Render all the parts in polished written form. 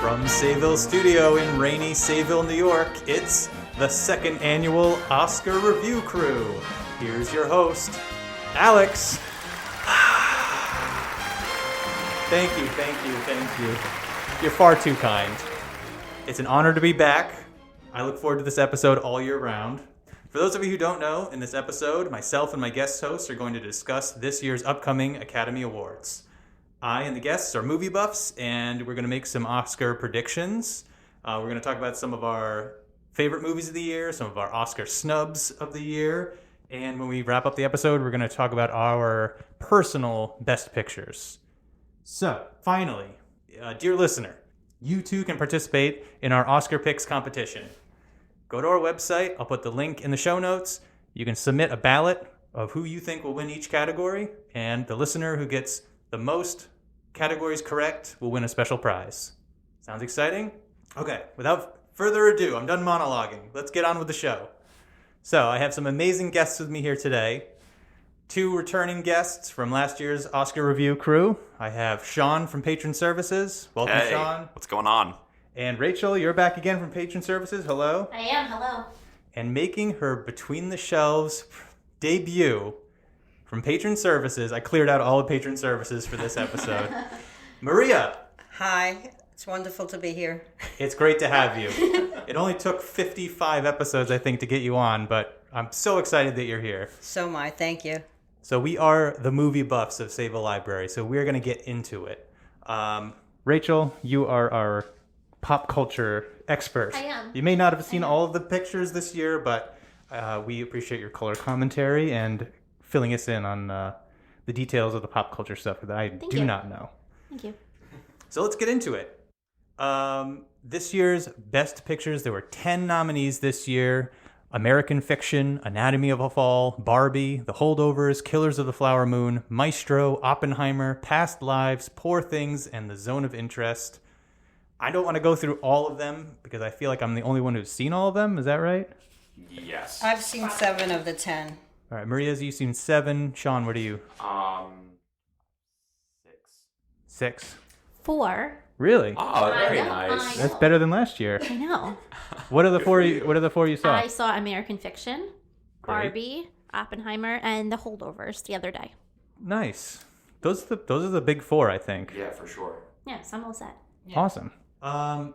From Sayville Studio in rainy Sayville, New York, it's the second annual Oscar Review Crew. Here's your host, Alex. Thank you. You're far too kind. It's an honor to be back. I look forward to this episode all year round. For those of you who don't know, in this episode, myself and my guest hosts are going to discuss this year's upcoming Academy Awards. I and the guests are movie buffs, and we're going to make some Oscar predictions. We're going to talk about some of our favorite movies of the year, some of our Oscar snubs of the year, and when we wrap up the episode, we're going to talk about our personal best pictures. So, finally, dear listener, you too can participate in our Oscar Picks competition. Go to our website. I'll put the link in the show notes. You can submit a ballot of who you think will win each category, and the listener who gets the most categories correct will win a special prize. Sounds exciting? Okay, without further ado, I'm done monologuing. Let's get on with the show. So, I have some amazing guests with me here today. Two returning guests from last year's Oscar Review Crew. I have Sean from Patron Services. Welcome, hey, Sean. What's going on? And Rachel, you're back again from Patron Services. Hello. I am. Hello. And making her Between the Shelves debut from Patron Services. I cleared out all of Patron Services for this episode. Maria. Hi. It's wonderful to be here. It's great to have you. It only took 55 episodes, I think, to get you on, but I'm so excited that you're here. So am I. Thank you. So we are the movie buffs of Sayville Library, so we're going to get into it. Rachel, you are our pop culture expert. I am. You may not have seen all of the pictures this year, but we appreciate your color commentary and filling us in on the details of the pop culture stuff that I do not know. Thank you. So let's get into it. This year's Best Pictures, there were 10 nominees this year. American Fiction, Anatomy of a Fall, Barbie, The Holdovers, Killers of the Flower Moon, Maestro, Oppenheimer, Past Lives, Poor Things, and The Zone of Interest. I don't want to go through all of them because I feel like I'm the only one who's seen all of them. Is that right? Yes. I've seen 7 of the 10. All right, Maria's, you've seen 7. Sean, what are you? 6. 4. Really? Oh, very I know, nice. That's better than last year. I know. What are the four you saw? I saw American Fiction, Great. Barbie, Oppenheimer, and The Holdovers the other day. Nice. Those are the big 4, I think. Yeah, for sure. Yeah, so I'm all set. Yeah. Awesome.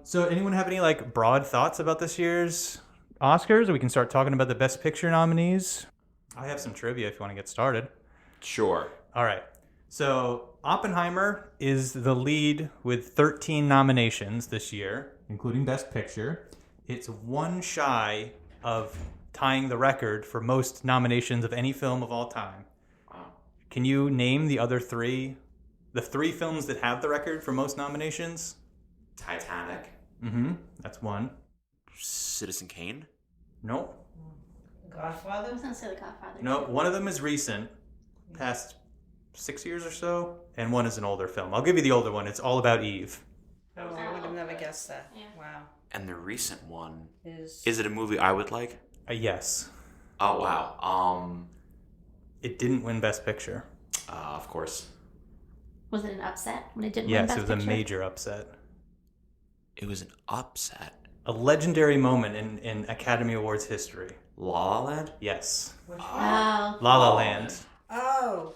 So anyone have any broad thoughts about this year's Oscars? Or we can start talking about the Best Picture nominees. I have some trivia if you want to get started. Sure. All right. So Oppenheimer is the lead with 13 nominations this year, including Best Picture. It's one shy of tying the record for most nominations of any film of all time. Wow. Can you name the other 3? The 3 films that have the record for most nominations? Titanic. Mm-hmm. That's one. Citizen Kane. Nope. I Godfather? was going to say The Godfather. No, one of them is recent, past 6 years or so, and one is an older film. I'll give you the older one. It's All About Eve. Oh, I would have never guessed that. Yeah. Wow. And the recent one. Is Is it a movie I would like? Yes. Oh, wow. It didn't win Best Picture. Of course. Was it an upset when it didn't win Yes, Best it was a Picture? major upset. It was an upset. A legendary moment in Academy Awards history. La La Land? Yes. Which one? Oh. La La Oh. Land. Oh.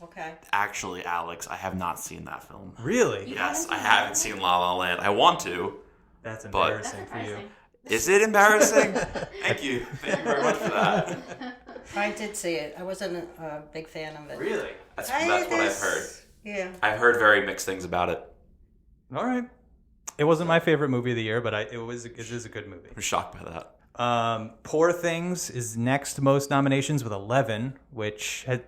Okay. Actually, Alex, I have not seen that film. Really? You Yes, haven't I seen haven't that? seen La La Land. I want to. That's But- That's embarrassing for you. surprising. Is it embarrassing? Thank you. Thank you very much for that. I did see it. I wasn't a big fan of it. Really? That's what I've heard. Yeah. I've heard very mixed things about it. All right. It wasn't my favorite movie of the year, but it is a good movie. I'm shocked by that. Poor Things is next most nominations with 11,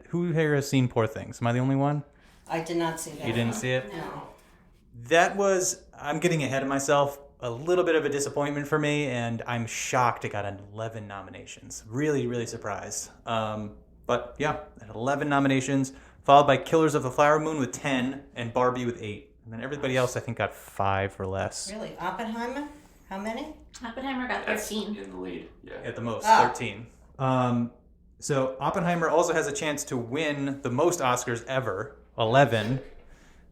who here has seen Poor Things? Am I the only one? I did not see that. You didn't see it? No. That was, I'm getting ahead of myself, a little bit of a disappointment for me, and I'm shocked it got 11 nominations. Really, really surprised. But yeah, 11 nominations, followed by Killers of the Flower Moon with 10, and Barbie with 8. And then everybody else, I think, got 5 or less. Really? Oppenheimer? How many? Oppenheimer got 13. in the lead. Yeah. At the most, Ah. 13. So Oppenheimer also has a chance to win the most Oscars ever, 11.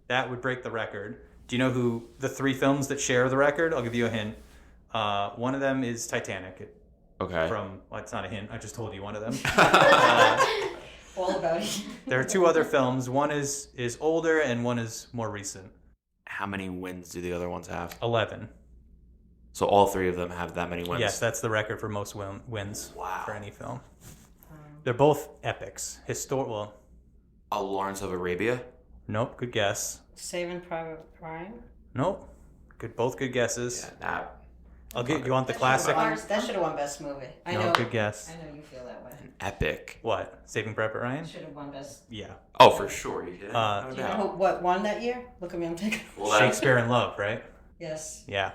That would break the record. Do you know who the 3 films that share the record? I'll give you a hint. One of them is Titanic. Okay. Well, it's not a hint. I just told you one of them. All about it. There are 2 other films. One is older and one is more recent. How many wins do the other ones have? 11. So all 3 of them have that many wins? Yes, that's the record for most wins Wow. for any film. They're both epics. Lawrence of Arabia? Nope, good guess. Saving Private Ryan. Nope, both good guesses. Yeah, that. You want the classic? That should have won Best Movie. I No, know. good guess. I know you feel that way. An epic. What? Saving Private Ryan? Should have won Best. Yeah. Oh, for sure. You did. No Do you know doubt. what won that year? Look at me, I'm taking. Well, that- Shakespeare in Love, right? Yes. Yeah.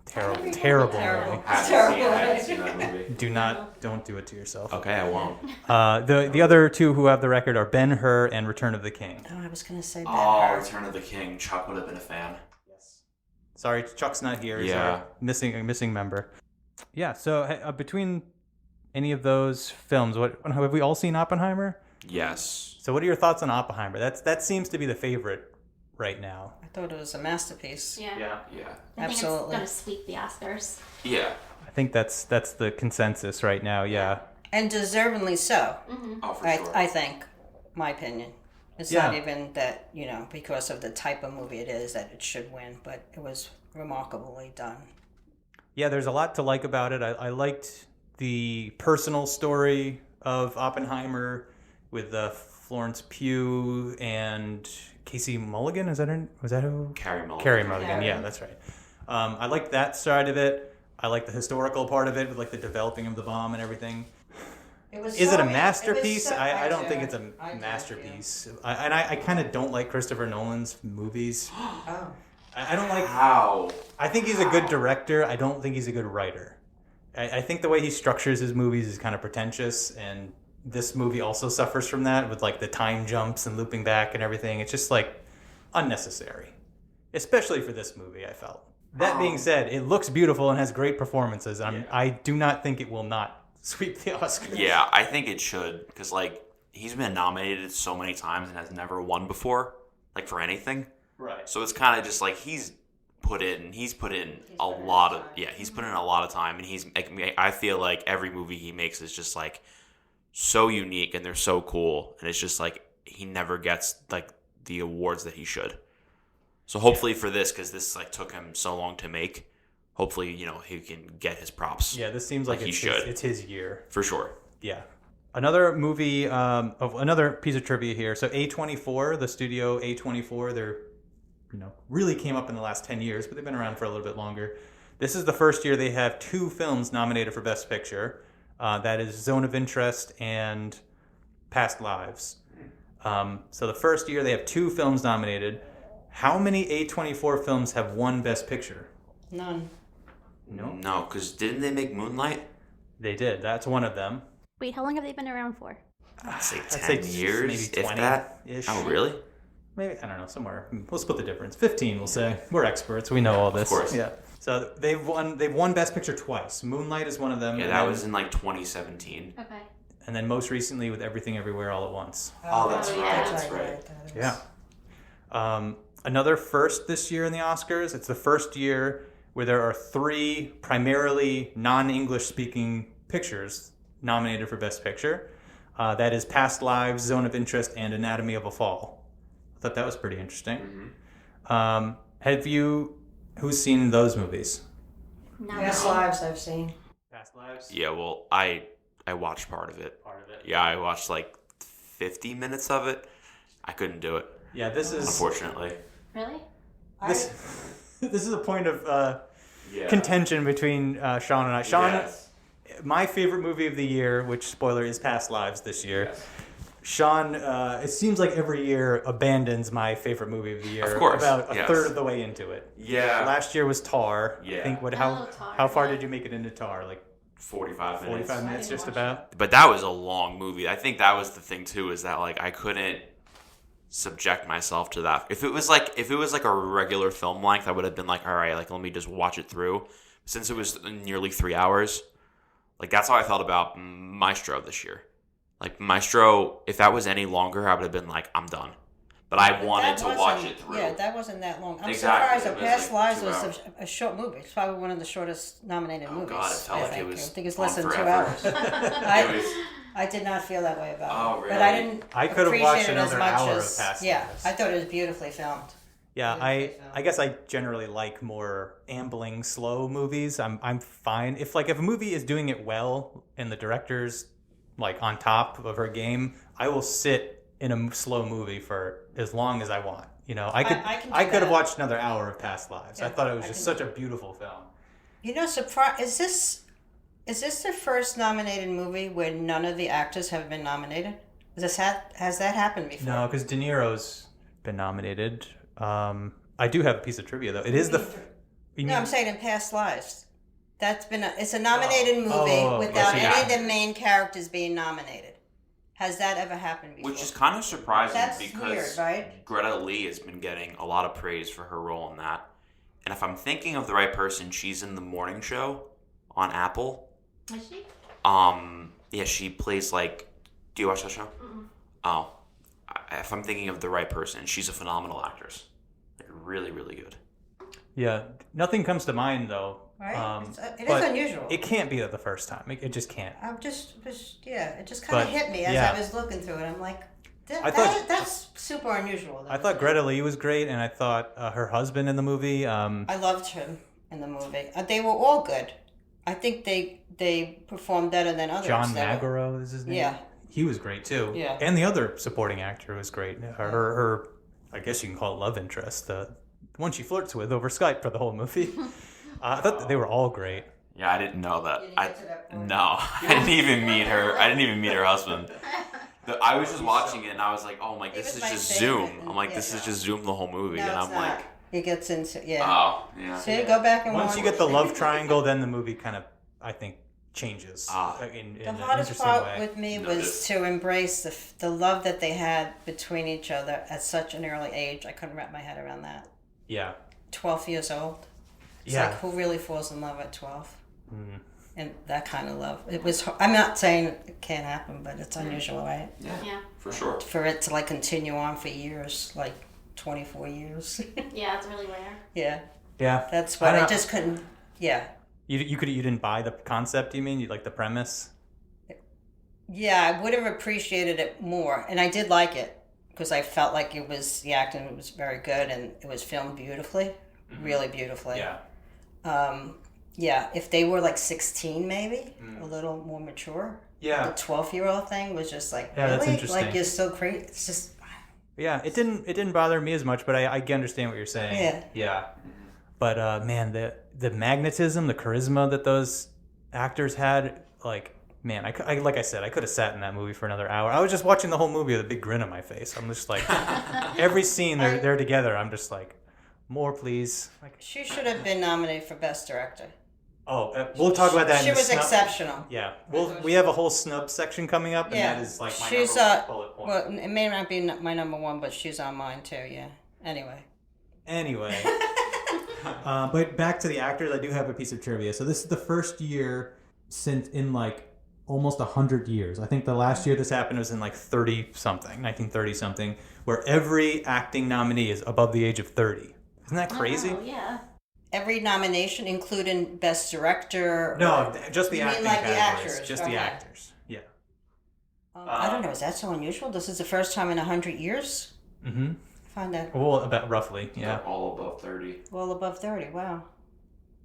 Terrible movie. Terrible. I haven't seen that movie. Don't do it to yourself. Okay, I won't. The other 2 who have the record are Ben-Hur and Return of the King. Oh, I was gonna say Oh, Ben-Hur. Return of the King. Chuck would have been a fan. Sorry, Chuck's not here. He's Yeah. our missing member. Yeah. So between any of those films, have we all seen Oppenheimer? Yes. So what are your thoughts on Oppenheimer? That seems to be the favorite right now. I thought it was a masterpiece. Yeah. Yeah. I think Absolutely. it's going to sweep the Oscars. Yeah. I think that's the consensus right now. Yeah. And deservingly so. Oh, for sure. I think, my opinion. It's Yeah. not even that, because of the type of movie it is that it should win, but it was remarkably done. Yeah, there's a lot to like about it. I liked the personal story of Oppenheimer with Florence Pugh and Casey Mulligan. Was that who? Carrie Mulligan. Carrie Mulligan. Carrie. Yeah, that's right. I liked that side of it. I like the historical part of it with the developing of the bomb and everything. Is it a masterpiece? I don't think it's a masterpiece. I kind of don't like Christopher Nolan's movies. Oh. I don't like. How? I think he's a good director. I don't think he's a good writer. I think the way he structures his movies is kind of pretentious, and this movie also suffers from that with the time jumps and looping back and everything. It's just unnecessary, especially for this movie. I felt. That being said, it looks beautiful and has great performances. I do not think it will not sweep the Oscars. Yeah, I think it should because he's been nominated so many times and has never won before, for anything. Right. So it's kind of just he's put in a lot of time, and I feel like every movie he makes is just so unique and they're so cool, and it's just he never gets the awards that he should. So hopefully for this, because this took him so long to make, hopefully he can get his props. Yeah, this seems like he it's should. It's his year. For sure. Yeah. Another movie of another piece of trivia here. So A24, the studio A24, they're really came up in the last 10 years, but they've been around for a little bit longer. This is the first year they have 2 films nominated for Best Picture. That is Zone of Interest and Past Lives. So the first year they have 2 films nominated. How many A24 films have won Best Picture? None. No, because didn't they make Moonlight? They did. That's one of them. Wait, how long have they been around for? I'd say 10 I'd say years, maybe if that. 20-ish. Oh, really? Maybe, I don't know, somewhere. We'll split the difference. 15, we'll say. We're experts. We know all this. Of course. Yeah. So they've won Best Picture twice. Moonlight is one of them. Yeah, that was in 2017. Okay. And then most recently with Everything Everywhere All at Once. Oh, that's Oh, right. yeah. That's right. Yeah. Another first this year in the Oscars. It's the first year where there are 3 primarily non-English speaking pictures nominated for Best Picture. That is Past Lives, Zone of Interest, and Anatomy of a Fall. I thought that was pretty interesting. Mm-hmm. Who's seen those movies? No. Past Lives I've seen. Past Lives? Yeah, well, I watched part of it. Part of it. Yeah, I watched 50 minutes of it. I couldn't do it, Yeah, this is unfortunately. Really? this is a point of Yeah. contention between Sean and I. Sean, Yes. my favorite movie of the year, which spoiler is Past Lives this year. Yes. Sean, it seems like every year abandons my favorite movie of the year. Of course, about a yes. third of the way into it. Yeah. Last year was Tar. Yeah. I think Oh, Tar, how far yeah. did you make it into Tar? 45 minutes. 45 minutes, just about. But that was a long movie. I think that was the thing too, is that I couldn't subject myself to that. If it was like a regular film length, I would have been all right, let me just watch it through. Since it was nearly 3 hours, that's how I felt about Maestro this year. Maestro, if that was any longer, I would have been I'm done. but I wanted to watch wasn't- it through. Yeah, that wasn't that long. I'm Exactly, surprised it that was Past like Lives 2 was hours. a short movie. It's probably one of the shortest nominated movies. God, it felt like it was I think it's on less than 2 forever. hours. It was- I did not feel that way about Oh, it. But I really? didn't I could have appreciate watched it as another much hour as, of Past yeah, Lives. I thought it was beautifully filmed. Yeah, Beautifully filmed. I guess I generally like more ambling, slow movies. I'm fine if a movie is doing it well and the director's like on top of her game. I will sit in a slow movie for as long as I want. You know, I can do could have that. watched another hour of Past Lives. I Yeah, thought it was I just can such a beautiful film. You know, is this the first nominated movie where none of the actors have been nominated? Has that happened before? No, because De Niro's been nominated. I do have a piece of trivia though. It is the. No, I'm saying in Past Lives. It's a nominated movie without yes, any of the main characters being nominated. Has that ever happened before? Which is kind of surprising That's because weird, right? Greta Lee has been getting a lot of praise for her role in that. And if I'm thinking of the right person, she's in the morning show on Apple. Is she? Yeah, she plays like. Do you watch that show? Mm-mm. Oh, if I'm thinking of the right person, she's a phenomenal actress. Like, really, really good. Yeah, nothing comes to mind though. Right? It is but unusual. It can't be the first time. It just can't. I'm just it just kind of But, hit me as yeah. I was looking through it. I'm like, I thought- that's super unusual. I thought Greta Lee was great, and I thought her husband in the movie. I loved him in the movie. They were all good. I think they performed better than others. John that were- Magaro is his name. Yeah. He was great too. Yeah. And the other supporting actor was great. Her I guess you can call it love interest. The one she flirts with over Skype for the whole movie. I thought that they were all great. Yeah, I didn't know that. You didn't get to that point? No, I didn't even meet her. I didn't even meet her husband. I was just watching it and I was like, oh my, He this was is my just favorite, Zoom. and- I'm like, yeah, this is no. just Zoom the whole movie. No, And it's I'm not. like, He gets into oh, yeah. See, go back and Once watch. you get the love triangle, then the movie kind of, I think, changes in The an hardest interesting part way. with me Noted. was to embrace the love that they had between each other at such an early age. I couldn't wrap my head around that. Yeah. 12 years old. It's Yeah. like, who really falls in love at 12? Mm. And that kind of love. It was. I'm not saying it can't happen, but it's unusual, right? Yeah. For sure. For it to like continue on for years, like 24 years. Yeah, it's really rare. Yeah, Yeah. that's what I I don't- just couldn't. Yeah, You didn't buy the concept, you mean? You like the premise? yeah. I would have appreciated it more, and I did like it because I felt like the acting was very good and it was filmed beautifully, really beautifully. Yeah. Yeah. If they were like 16, maybe a little more mature. Yeah. The 12-year-old thing was just like, Yeah, that's really? interesting. Like, you're so crazy. It's just, Yeah, it didn't bother me as much, but I understand what you're saying. Yeah. Yeah. But man, the magnetism, the charisma that those actors had, like, man, I like I said, I could have sat in that movie for another hour. I was just watching the whole movie with a big grin on my face. I'm just like, every scene they're together, I'm just like, more please. Like, she should have been nominated for Best Director. we'll talk about that. She in the was snub- exceptional. Yeah, we have a whole snub section coming up, and Yeah. that is like my She's, number one bullet point. Well, it may not be my number one, but she's on mine too, yeah. Anyway. But back to the actors, I do have a piece of trivia. So this is the first year since in like almost 100 years. I think the last year this happened was in like 1930 something, where every acting nominee is above the age of 30. Isn't that crazy? Oh, yeah. Every nomination, including Best Director? No, just the You mean acting like the categories. actors? Just the Okay. actors. Yeah. I don't know, is that so unusual? This is the first time in 100 years? Mm-hmm. I find that Well, about roughly, yeah. They're all above 30. well above 30, wow.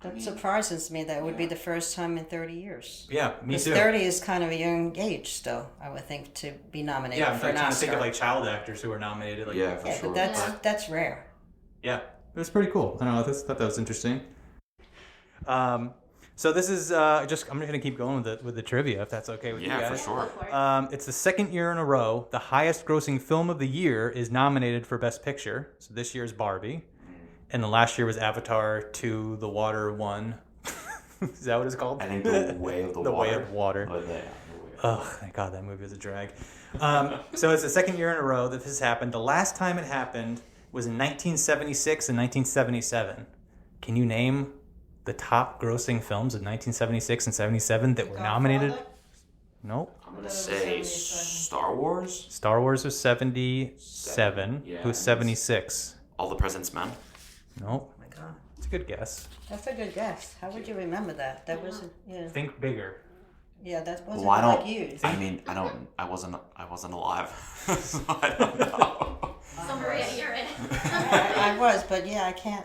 That surprises me. That would be the first time in 30 years. Yeah, me Because too. 30 is kind of a young age still, I would think, to be nominated Yeah, I'm for an trying to Oscar. think of like child actors who were nominated. Like, Yeah, for Yeah, sure. but that's rare. Yeah, it was pretty cool. I don't know. I thought that was interesting. So this is I'm just gonna keep going with the trivia if that's okay with you Yeah, guys. for sure. Go for it. It's the second year in a row the highest grossing film of the year is nominated for Best Picture. So this year's Barbie, and the last year was Avatar 2: The Water 1. Is that what it's called? I think The Way of the The Water. Way of Water. Oh, yeah, The Way of Oh, thank God, that movie was a drag. So it's the second year in a row that this has happened. The last time it happened was in 1976 and 1977. Can you name the top grossing films of 1976 and 77 that were nominated? Nope. I'm gonna say Star Wars. Star Wars was 77. Yeah, Who's 76? All the President's Men. Nope. Oh my God. It's a good guess. That's a good guess. How would you remember that? That wasn't, yeah. Think bigger. Yeah, that wasn't Well, I don't. like you. I mean, I don't. I wasn't alive, so I don't know. So Maria, you're in. I was, but yeah, I can't.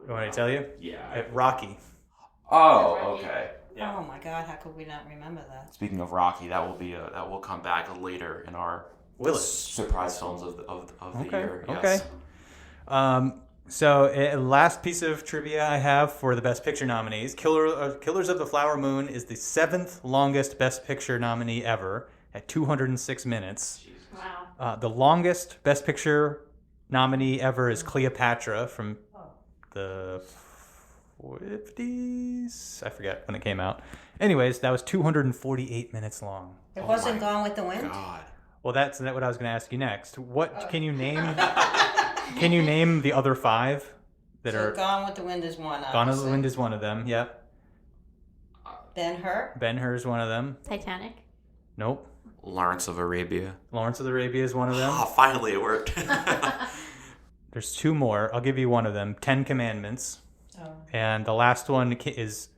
You want me to tell you? Yeah. Rocky. Oh, okay. Yeah. Oh my God, how could we not remember that? Speaking of Rocky, that will come back later in our Will it? surprise films of the year. Yes. Okay. So, last piece of trivia I have for the Best Picture nominees. Killers of the Flower Moon is the 7th longest Best Picture nominee ever at 206 minutes. Wow. The longest Best Picture nominee ever is Cleopatra from the 50s? I forget when it came out. Anyways, that was 248 minutes long. It wasn't Gone with the Wind? God. Well, that's what I was going to ask you next. What can you name? Can you name the other 5 that So are Gone with the Wind is one. Gone with the obviously. Wind is one of them. Yep. Ben-Hur? Ben-Hur is one of them. Titanic. Nope. Lawrence of Arabia. Lawrence of Arabia is one of them. Ah, finally it worked. There's 2 more. I'll give you one of them. 10 Commandments. Oh. And the last one is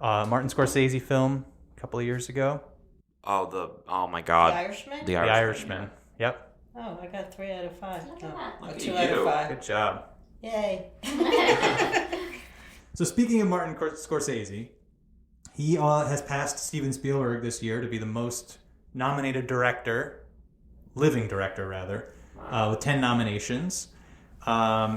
Martin Scorsese film a couple of years ago. Oh my God. The Irishman? The The Irishman. Irishman. Yep. Oh, I got 3 out of 5. Look at No. that. Or Look at 2 out of you. 5. Good job. Yay. So speaking of Martin Scorsese, he has passed Steven Spielberg this year to be the most nominated director, living director rather, with 10 nominations.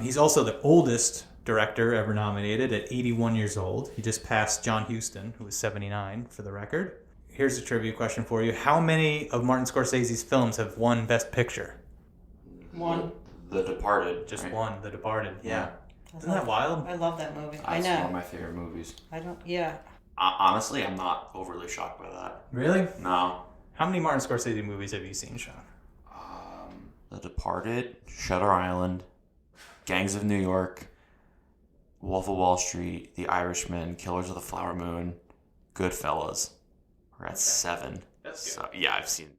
He's also the oldest director ever nominated at 81 years old. He just passed John Huston, who was 79 for the record. Here's a trivia question for you. How many of Martin Scorsese's films have won Best Picture? 1. The Departed. Just right? one, The Departed. Yeah. I Isn't that love- wild? I love that movie. I That's one of know. my favorite movies. I don't, yeah. Honestly, I'm not overly shocked by that. Really? No. How many Martin Scorsese movies have you seen, Sean? The Departed, Shutter Island, Gangs of New York, Wolf of Wall Street, The Irishman, Killers of the Flower Moon, Goodfellas. We're at 7. That's good. So, yeah, I've seen.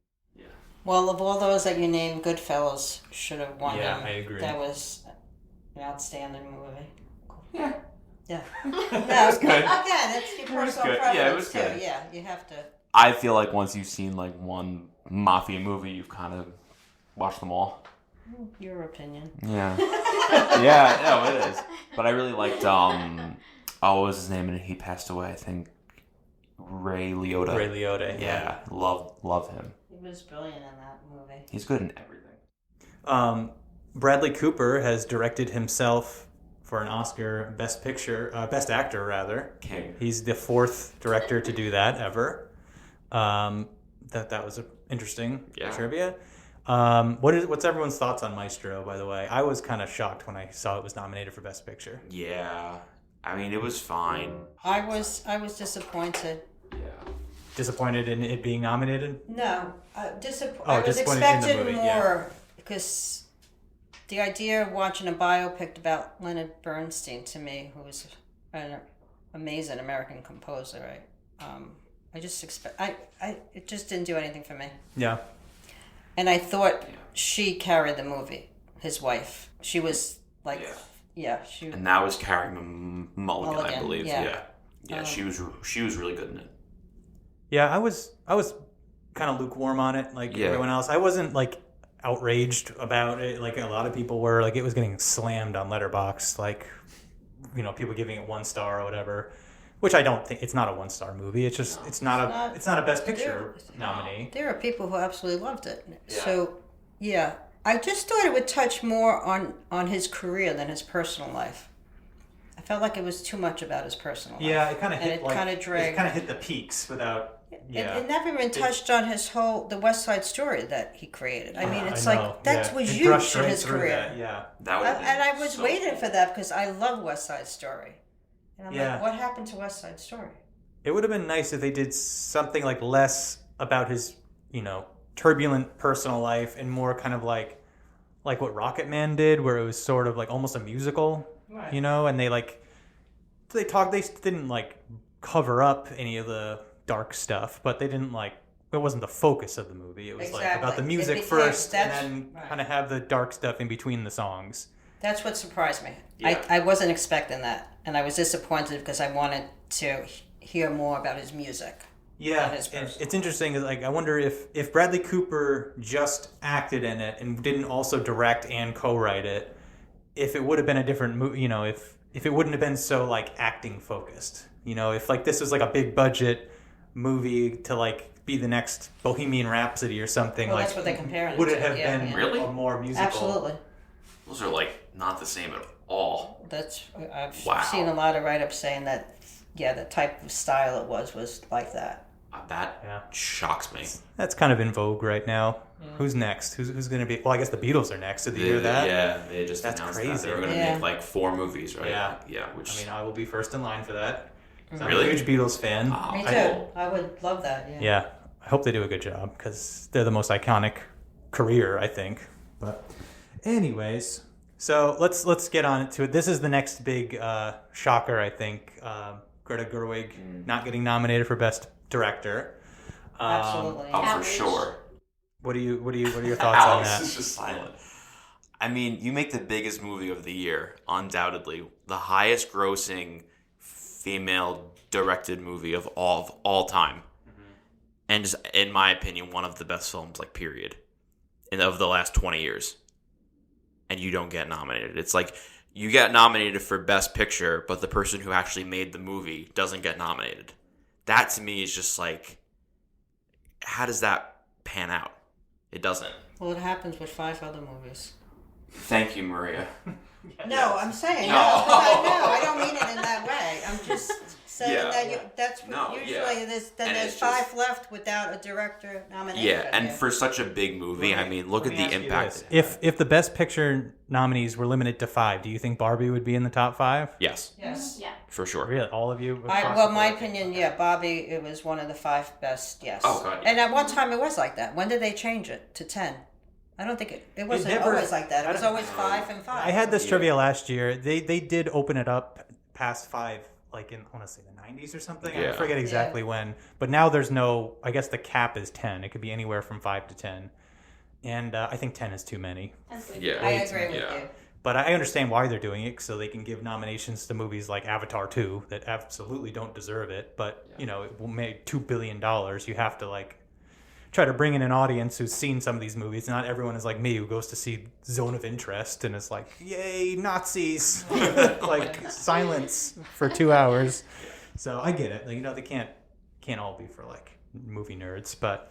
Well, of all those that you named, Goodfellas should have won Yeah, them. I agree. That was an outstanding movie. Yeah. Yeah. Yeah, was good. Again, that's your was personal good. preference, Yeah, it was too. good. Yeah, you have to. I feel like once you've seen like one mafia movie, you've kind of watched them all. Your opinion. Yeah. Yeah, no, it is. But I really liked what was his name? And he passed away, I think. Ray Liotta. Ray Liotta. Yeah, love him. He was brilliant in that movie. He's good in everything. Bradley Cooper has directed himself for an Oscar Best Actor rather. King. He's the 4th director to do that ever. That was interesting trivia. What's everyone's thoughts on Maestro, by the way? I was kind of shocked when I saw it was nominated for Best Picture. Yeah. I mean, it was fine. I was disappointed. Yeah. Disappointed in it being nominated? No, I was disappointed in the expecting movie, more yeah. because the idea of watching a biopic about Leonard Bernstein to me, who was an amazing American composer, I just it just didn't do anything for me. Yeah. And I thought she carried the movie. His wife, she was like, she. And that was Carrie Mulligan, I believe. yeah. Yeah, she was really good in it. Yeah, I was kind of lukewarm on it, like everyone else. I wasn't like outraged about it, like a lot of people were. Like it was getting slammed on Letterboxd, like people giving it 1 star or whatever. Which I don't think it's not a 1-star movie. It's just it's not a Best Picture nominee. There are people who absolutely loved it. Yeah. So I just thought it would touch more on his career than his personal life. I felt like it was too much about his personal life. Yeah, it kind of And hit it kinda dragged. It kind of hit the peaks without. Yeah. It never even touched on the West Side Story that he created. I mean, it's I like know. that was It huge brushed in right his through career. that, yeah. That would And I was waiting for that because I love West Side Story. And I'm Yeah. like, what happened to West Side Story? It would have been nice if they did something like less about his, turbulent personal life and more kind of like what Rocket Man did, where it was sort of like almost a musical, Right. and they didn't like cover up any of the dark stuff, but they didn't like. It wasn't the focus of the movie. It was like about the Exactly. music It became- first, and that's- then right. kind of have the dark stuff in between the songs. That's what surprised me. Yeah. I wasn't expecting that, and I was disappointed because I wanted to hear more about his music. Yeah, That is and personal. it's interesting. Like, I wonder if Bradley Cooper just acted in it and didn't also direct and co-write it, if it would have been a different movie. You know, if it wouldn't have been so like acting focused. You know, if like this was like a big budget movie to like be the next Bohemian Rhapsody or something. Well, like, that's what they compare it would to. it have Yeah, been yeah. Really? a more musical? Absolutely. Those are like not the same at all. That's I've Wow. seen a lot of write-ups saying that. Yeah, the type of style it was like that. That Yeah. shocks me. That's kind of in vogue right now. Who's next? Who's going to be? Well, I guess the Beatles are next. Did you hear that? Yeah, they just That's announced that crazy. they were going to Yeah. make like 4 movies, right? Yeah. Yeah. Which I mean, I will be first in line for that. 'Cause I'm Really? a huge Beatles fan. wow. Me too. I would love that. Yeah. Yeah, I hope they do a good job because they're the most iconic career, I think. But, anyways, so let's get on to it. This is the next big shocker, I think. Greta Gerwig not getting nominated for Best Director. Absolutely. Oh, for Outrage. sure. What are your thoughts on Alex that? is just silent. I mean, you make the biggest movie of the year, undoubtedly, the highest grossing female directed movie of all time, and just, in my opinion, one of the best films, like period, of the last 20 years. And you don't get nominated. It's like you get nominated for Best Picture, but the person who actually made the movie doesn't get nominated. That to me is just like, how does that pan out? It doesn't. Well, it happens with 5 other movies. Thank you, Maria. No, I'm saying No. no. I don't mean it in that way. I'm just saying Yeah. that that's No, usually yeah. there's And there's it's 5 just- left without a director nomination. Yeah, and for such a big movie, I mean, look Let at me the ask you impact. this. If the Best Picture nominees were limited to 5, do you think Barbie would be in the top 5? Yes, Yes. Yeah. for sure. Really, all of you? Well, my opinion, yeah, Bobby, it was one of the 5 best. Yes. Oh, God, yeah. And at one time, it was like that. When did they change it to 10? I don't think it wasn't never- always like that. It I was don't- always 5 and 5. I had this Yeah. trivia last year. They did open it up past 5, like in I want to say the 90s or something. I Yeah. forget exactly when. But now there's no. I guess the cap is 10. It could be anywhere from 5 to 10, and I think 10 is too many. Yeah. I agree with Yeah. you. But I understand why they're doing it, so they can give nominations to movies like Avatar 2 that absolutely don't deserve it. But you know, it will make $2 billion. You have to like try to bring in an audience who's seen some of these movies. Not everyone is like me who goes to see Zone of Interest and is like, "Yay, Nazis!" like silence for 2 hours. So I get it. Like, you know, they can't all be for like movie nerds, but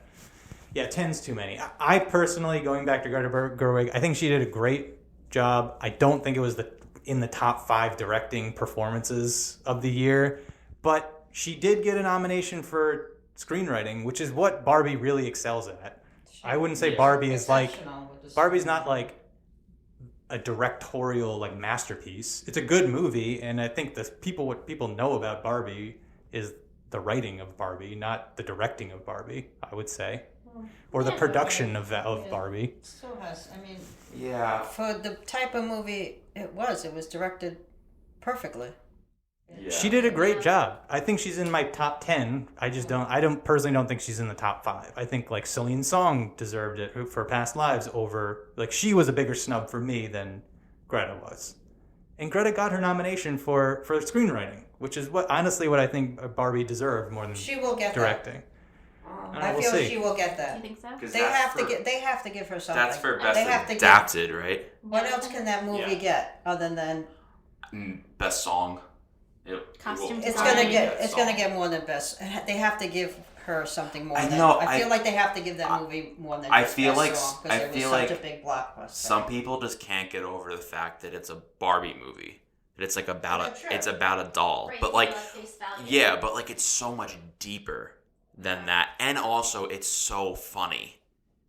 yeah, 10's too many. I personally, going back to Greta Gerwig, I think she did a great job. I don't think it was in the top 5 directing performances of the year, but she did get a nomination for screenwriting, which is what Barbie really excels at. I wouldn't say Barbie is like Exceptional with this- Barbie's not like a directorial like masterpiece. It's a good movie, and I think what people know about Barbie is the writing of Barbie, not the directing of Barbie, I would say, or the production of Barbie. Still has. I mean, Yeah. for the type of movie it was directed perfectly. She did a great job. I think she's in my top 10. I personally don't think she's in the top 5. I think like Celine Song deserved it for Past Lives over, like, she was a bigger snub for me than Greta was. And Greta got her nomination for screenwriting, which is honestly what I think Barbie deserved more than She will get directing. I we'll feel see. she will get You that. think so? 'Cause They have to give her something. That's for best They have to give. adapted, right? What else can that movie Yeah. get other than Best song. Costume it's design. gonna get more than best. They have to give her something more. I than, know, I feel I- like they have to give that movie more than. I just feel best like- song, 'cause I it was feel such like a big blockbuster. Some people just can't get over the fact that it's a Barbie movie. That it's like Yeah, sure. it's about a doll. Right, But like, you know, face value. yeah, but like it's so much deeper than that, and also it's so funny.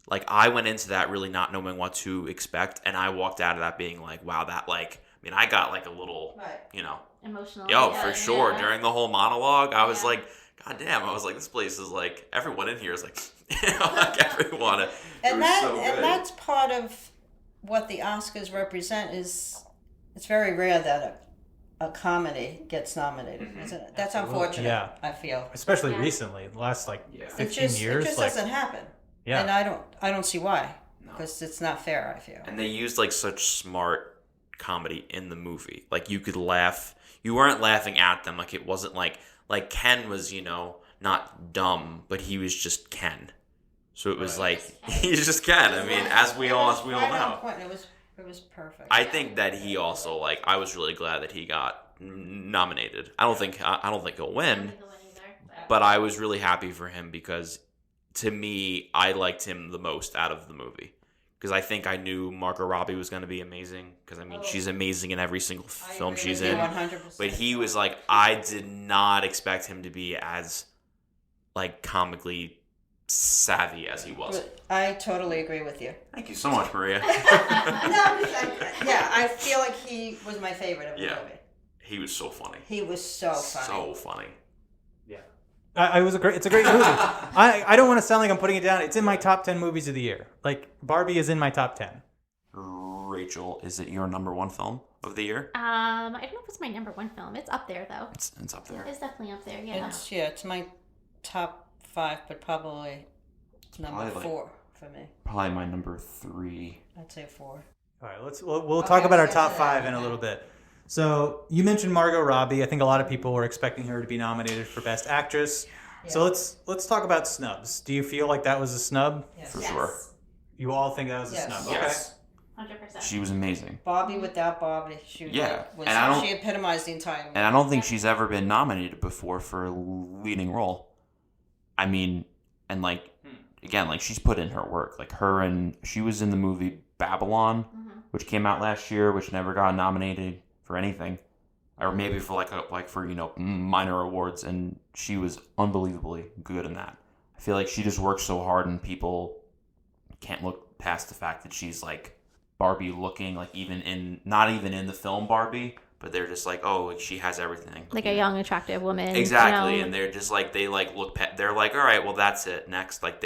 Like, I went into that really not knowing what to expect, and I walked out of that being like, wow, that, like, I mean, I got like a little, Right. you know, Emotional. for sure. Yeah. During the whole monologue, I was Yeah. like, God damn, I was like, this place is like, everyone in here is like, you know, like everyone. It And was that so good. and that's part of what the Oscars represent. Is it's very rare that a comedy gets nominated, isn't it? That's unfortunate. Yeah. I feel Especially Yeah. recently, the last like Yeah. 15 it years. just like, doesn't happen. yeah. And I don't see why, because it's not fair. I feel. And they used like such smart comedy in the movie. Like you could laugh. You weren't laughing at them. Like it wasn't like Ken was, not dumb, but he was just Ken. So it was like he's just Ken. I mean, as we all Right on know. point. It was perfect. I think that he also I was really glad that he got nominated. I don't think he'll win, but I was really happy for him because to me I liked him the most out of the movie. Because I think I knew Margot Robbie was going to be amazing. Because, I mean, she's amazing in every single film she's in. 100%. But he was like, I did not expect him to be as, comically savvy as he was. I totally agree with you. Thank you so much, Maria. I feel like he was my favorite of the movie. He was so funny. He was so funny. So funny. Yeah. It's a great movie. I don't want to sound like I'm putting it down. It's in my top 10 movies of the year. Like, Barbie is in my top 10. Rachel, is it your number one film of the year? I don't know if it's my number one film. It's up there though. It's up there. It's definitely up there. Yeah. It's my top 5, but probably number probably 4 for me. Probably my number 3. I'd say 4. All right, we'll talk about our top 5 in a little bit. So you mentioned Margot Robbie. I think a lot of people were expecting her to be nominated for Best Actress. Yeah. So let's talk about snubs. Do you feel like that was a snub? Yes. For sure. You all think that was a Yes. snub? Yes. 100%. She was amazing. Bobby without Bobby. She Yeah. she epitomized the entire movie. And I don't think she's ever been nominated before for a leading role. I mean, and again, she's put in her work. She was in the movie Babylon, which came out last year, which never got nominated for anything, or maybe for minor awards, and she was unbelievably good in that. I feel like she just works so hard, and people can't look past the fact that she's Barbie looking, not even in the film Barbie, but they're just she has everything, Like a young, attractive woman. exactly, and they're just they look they're all right, well that's it, next, but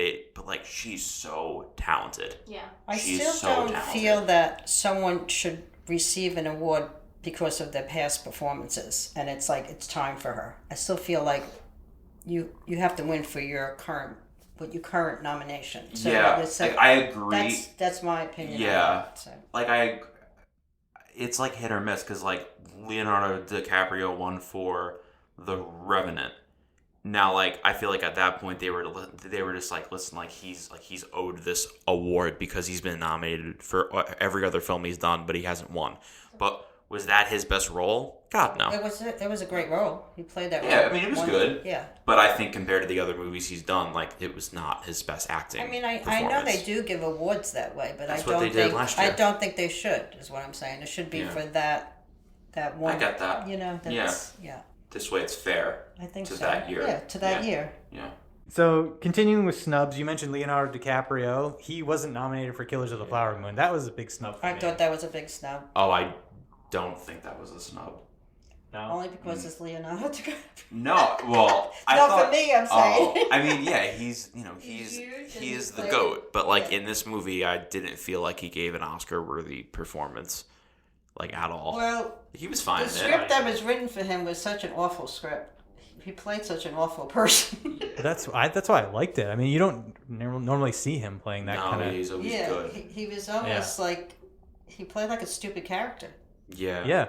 she's so talented. Yeah. I She's still so don't talented. feel that someone should receive an award because of their past performances, and it's time for her. I still feel like you have to win for your current nomination. So I agree. That's my opinion. Yeah. On that, so. It's hit or miss because Leonardo DiCaprio won for The Revenant. Now, I feel like at that point they were just listen, he's owed this award because he's been nominated for every other film he's done, but he hasn't won. But was that his best role? God, no. It was a great role. He played that role. Yeah, I mean, it was good. Yeah. But I think compared to the other movies he's done, it was not his best acting. I mean, I know they do give awards that way, but That's I what don't they did think last year. I don't think they should. Is what I'm saying. It should be for that one. I get that. Yeah. This way it's fair. I think to so. that year. Yeah, to that year. Yeah. So continuing with snubs, you mentioned Leonardo DiCaprio. He wasn't nominated for Killers of the Flower Moon. That was a big snub for me. I thought that was a big snub. Oh, I don't think that was a snub. No? Only because it's Leonardo DiCaprio. No, well, For me, I'm saying. Oh, I mean, yeah, he's He's huge and he is he's the played- GOAT. But in this movie, I didn't feel like he gave an Oscar-worthy performance, at all. Well, He was fine the in script it. that was written for him was such an awful script. He played such an awful person. That's why I liked it. I mean, you don't normally see him playing that kind No, of. he's always Yeah, good. he was almost he played like a stupid character. Yeah. Yeah,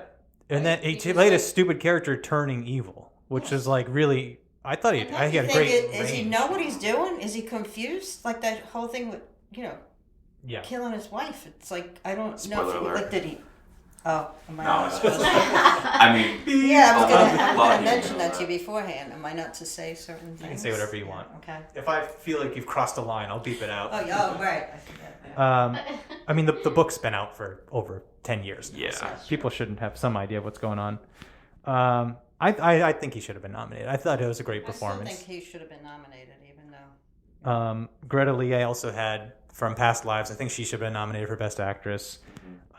and then he He was played a like- stupid character turning evil, which is really. I thought he And had you a think great. Does he range. know what he's doing? Is he confused? Like that whole thing with Yeah. killing his wife. It's I don't Spoiler know. If he, alert. did he? Oh, am I No, not it's supposed to? I mean, Yeah, I was a lot of gonna people mention know that to you beforehand. Am I not to say certain things? You can say whatever you want. Okay. If I feel like you've crossed a line, I'll beep it out. Oh, yeah, right. I forget. Yeah. I mean, the book's been out for over 10 years now, Yeah. so people shouldn't have some idea of what's going on. I think he should have been nominated. I thought it was a great I still performance. think he should have been nominated, even though. Greta Lee I also had from Past Lives. I think she should have been nominated for Best Actress.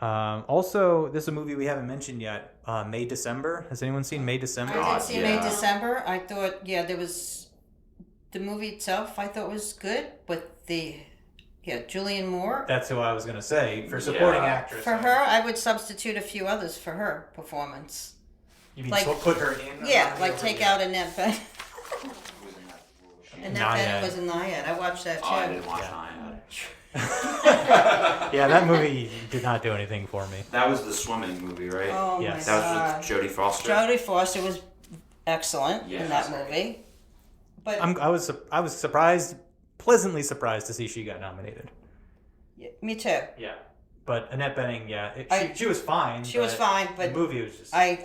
Also, this is a movie we haven't mentioned yet. May December. Has anyone seen May December? I did see May yeah. December. I thought, there was the movie itself. I thought was good, but Julianne Moore. That's who I was going to say for supporting Yeah. actress. For her, I would substitute a few others for her performance. You mean Like- put her in? Yeah, or like over? take Yeah. out Annette Bening. Annette Bening was a Naiad. I watched that too. Oh, I didn't watch Yeah. Naiad. Yeah, that movie did not do anything for me. That was the swimming movie, right? Oh Yes. my That god. was with Jodie Foster. Jodie Foster was excellent Yeah, in that that's right. movie. But I was surprised, pleasantly surprised to see she got nominated. me too. Yeah. But Annette Bening, yeah, she I- was fine. She was fine, The but movie was just I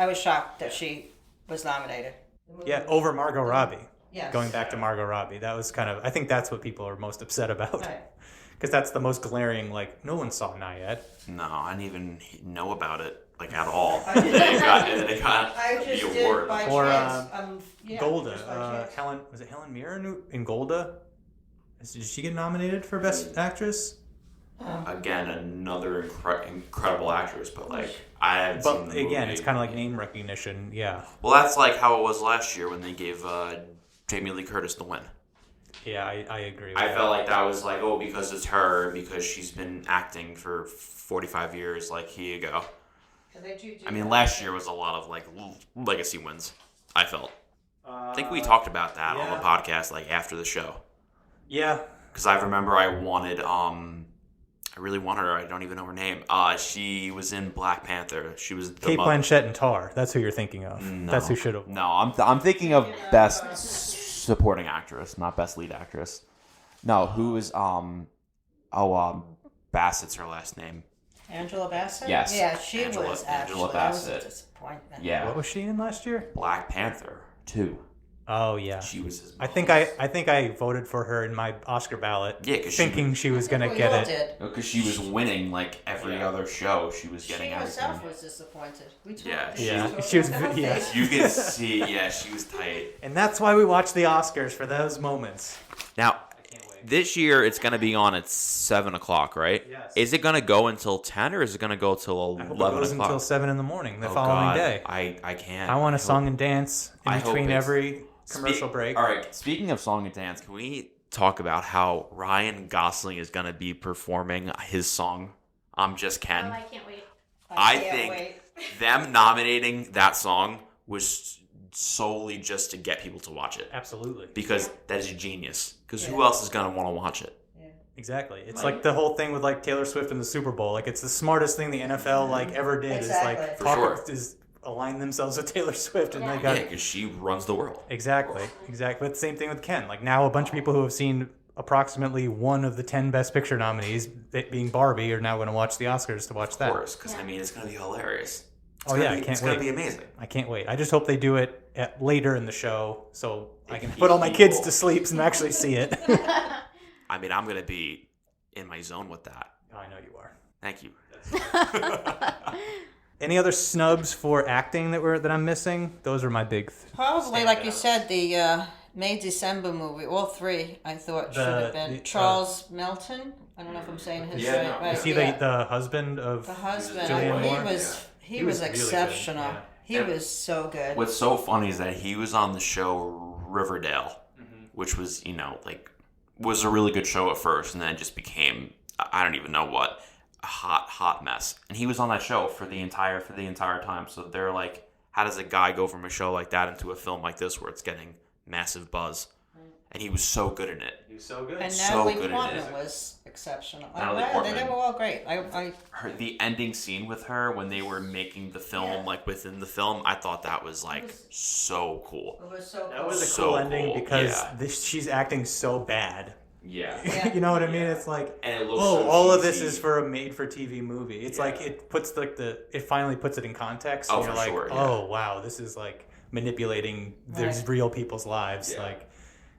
was shocked that she was nominated. yeah over Margot Robbie. Yes. Going back to Margot Robbie, that was kind of I think that's what people are most upset about Right. because that's the most glaring. Like no one saw Naiad. No, I didn't even know about it like at all. I And did. then it got I just the did award. by Or, chance. Yeah, Golda, just by chance. Helen was it Helen Mirren in Golda? Did she get nominated for Best Actress? Again, another incredible actress, but like I haven't seen But the again, movie. it's kind of like name recognition. Yeah, Well, that's like how it was last year when they gave Jamie Lee Curtis the win. yeah, I agree. With I that. felt like that was like, oh, because it's her, because she's been acting for 45 years. Like, here you go. I mean, last year was a lot of like legacy wins. I felt. I think we talked about that on yeah. the podcast, like after the show. Yeah, Because I remember I wanted, I really want her. I don't even know her name. She was in Black Panther. She was the Kate mother. Blanchett and Tar. That's who you're thinking of. No. That's who should have. No, I'm thinking of best supporting actress, not best lead actress. No, who is Bassett's her last name. Angela Bassett? Yes. Yeah, she Angela- was Angela actually. That Bassett. was a disappointment. Yeah, What was she in last year? Black Panther 2. Oh yeah. She was his. I think I voted for her in my Oscar ballot. Yeah, 'cause she thinking she was gonna We get all it. did. because she was winning like every Yeah. other show. She was getting She everything. herself was disappointed. We talked, Yeah, we Yeah, talked she was. about her Yeah, face. You can see, yeah, she was tight. and that's why we watch the Oscars for those moments. Now, Can't wait. this year it's gonna be on at 7:00, right? Yes. Is it gonna go until 10 or is it gonna go till I hope it 11 goes o'clock? until 7 in the morning the Oh, following God. day. I can't. I want a hope- song and dance in I hope between it's- every commercial break. All right. Speaking of song and dance, can we talk about how Ryan Gosling is gonna be performing his song "I'm Just Ken"? Oh, I can't wait. I can't think wait. them nominating that song was solely just to get people to watch it Absolutely. because that is genius. Because who Yeah. else is gonna want to watch it? Exactly. It's like the whole thing with like Taylor Swift and the Super Bowl. Like it's the smartest thing the NFL like ever did. Exactly. Is like For sure. is align themselves with Taylor Swift and they Yeah. got Yeah, because she runs the world. exactly. But same thing with Ken. Like now a bunch of people who have seen approximately one of the 10 Best Picture nominees, it being Barbie, are now going to watch the Oscars to watch Of that. course, because I mean it's gonna be hilarious. It's Oh, gonna yeah, be, I can't it's gonna wait. be amazing. I can't wait. I just hope they do it later in the show so I can If put all my people- kids to sleep and actually see it. I mean, I'm gonna be in my zone with that. Oh, I know you are. Thank you. Any other snubs for acting that I'm missing? Those are my big. Probably, like you said, the May December movie. All three, I thought, should have been. Charles Melton. I don't know if I'm saying his Yeah, right. no. right. Is he yeah. the husband of? The husband? Julianne he Moore? was he, He was, was really good, exceptional. yeah. He was so good. What's so funny is that he was on the show Riverdale, which was was a really good show at first, and then it just became I don't even know what a hot mess. And he was on that show for the entire time. So they're like, how does a guy go from a show like that into a film like this where it's getting massive buzz? And he was so good in it. He was so good. And so Natalie good at Portman it. was exceptional. Natalie They Portman. were all great. The ending scene with her when they were making the film, Yeah. like within the film, I thought that was like so cool. It was so That cool. was a So cool ending cool, because yeah. she's acting so bad. Yeah. Yeah. You know what I mean? It's like, And it looks oh, so all of this cheesy. is for a made-for-TV movie. It's like it puts it finally puts it in context. Oh, and you're for like, sure, yeah. oh wow, this is like manipulating these Right. real people's lives. Yeah. Like,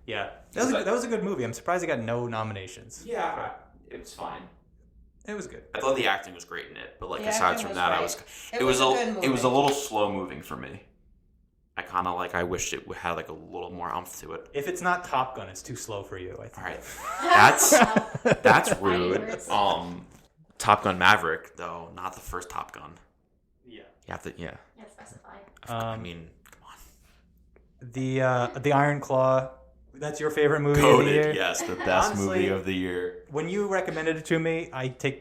yeah, that was a good movie. I'm surprised it got no nominations. Yeah, it was fine. It was good. I thought the acting was great in it, but like The aside acting from was that, great. it was a good it movie. was a little slow moving for me. I wished it had like a little more umph to it. If it's not Top Gun, it's too slow for you. I think. All right, that's rude. words. Top Gun Maverick though, not the first Top Gun. Yeah. You have to, yeah. Yeah, specify. I mean, come on. The Iron Claw. That's your favorite movie of the year. Coded, yes, the best Honestly, movie of the year. When you recommended it to me, I took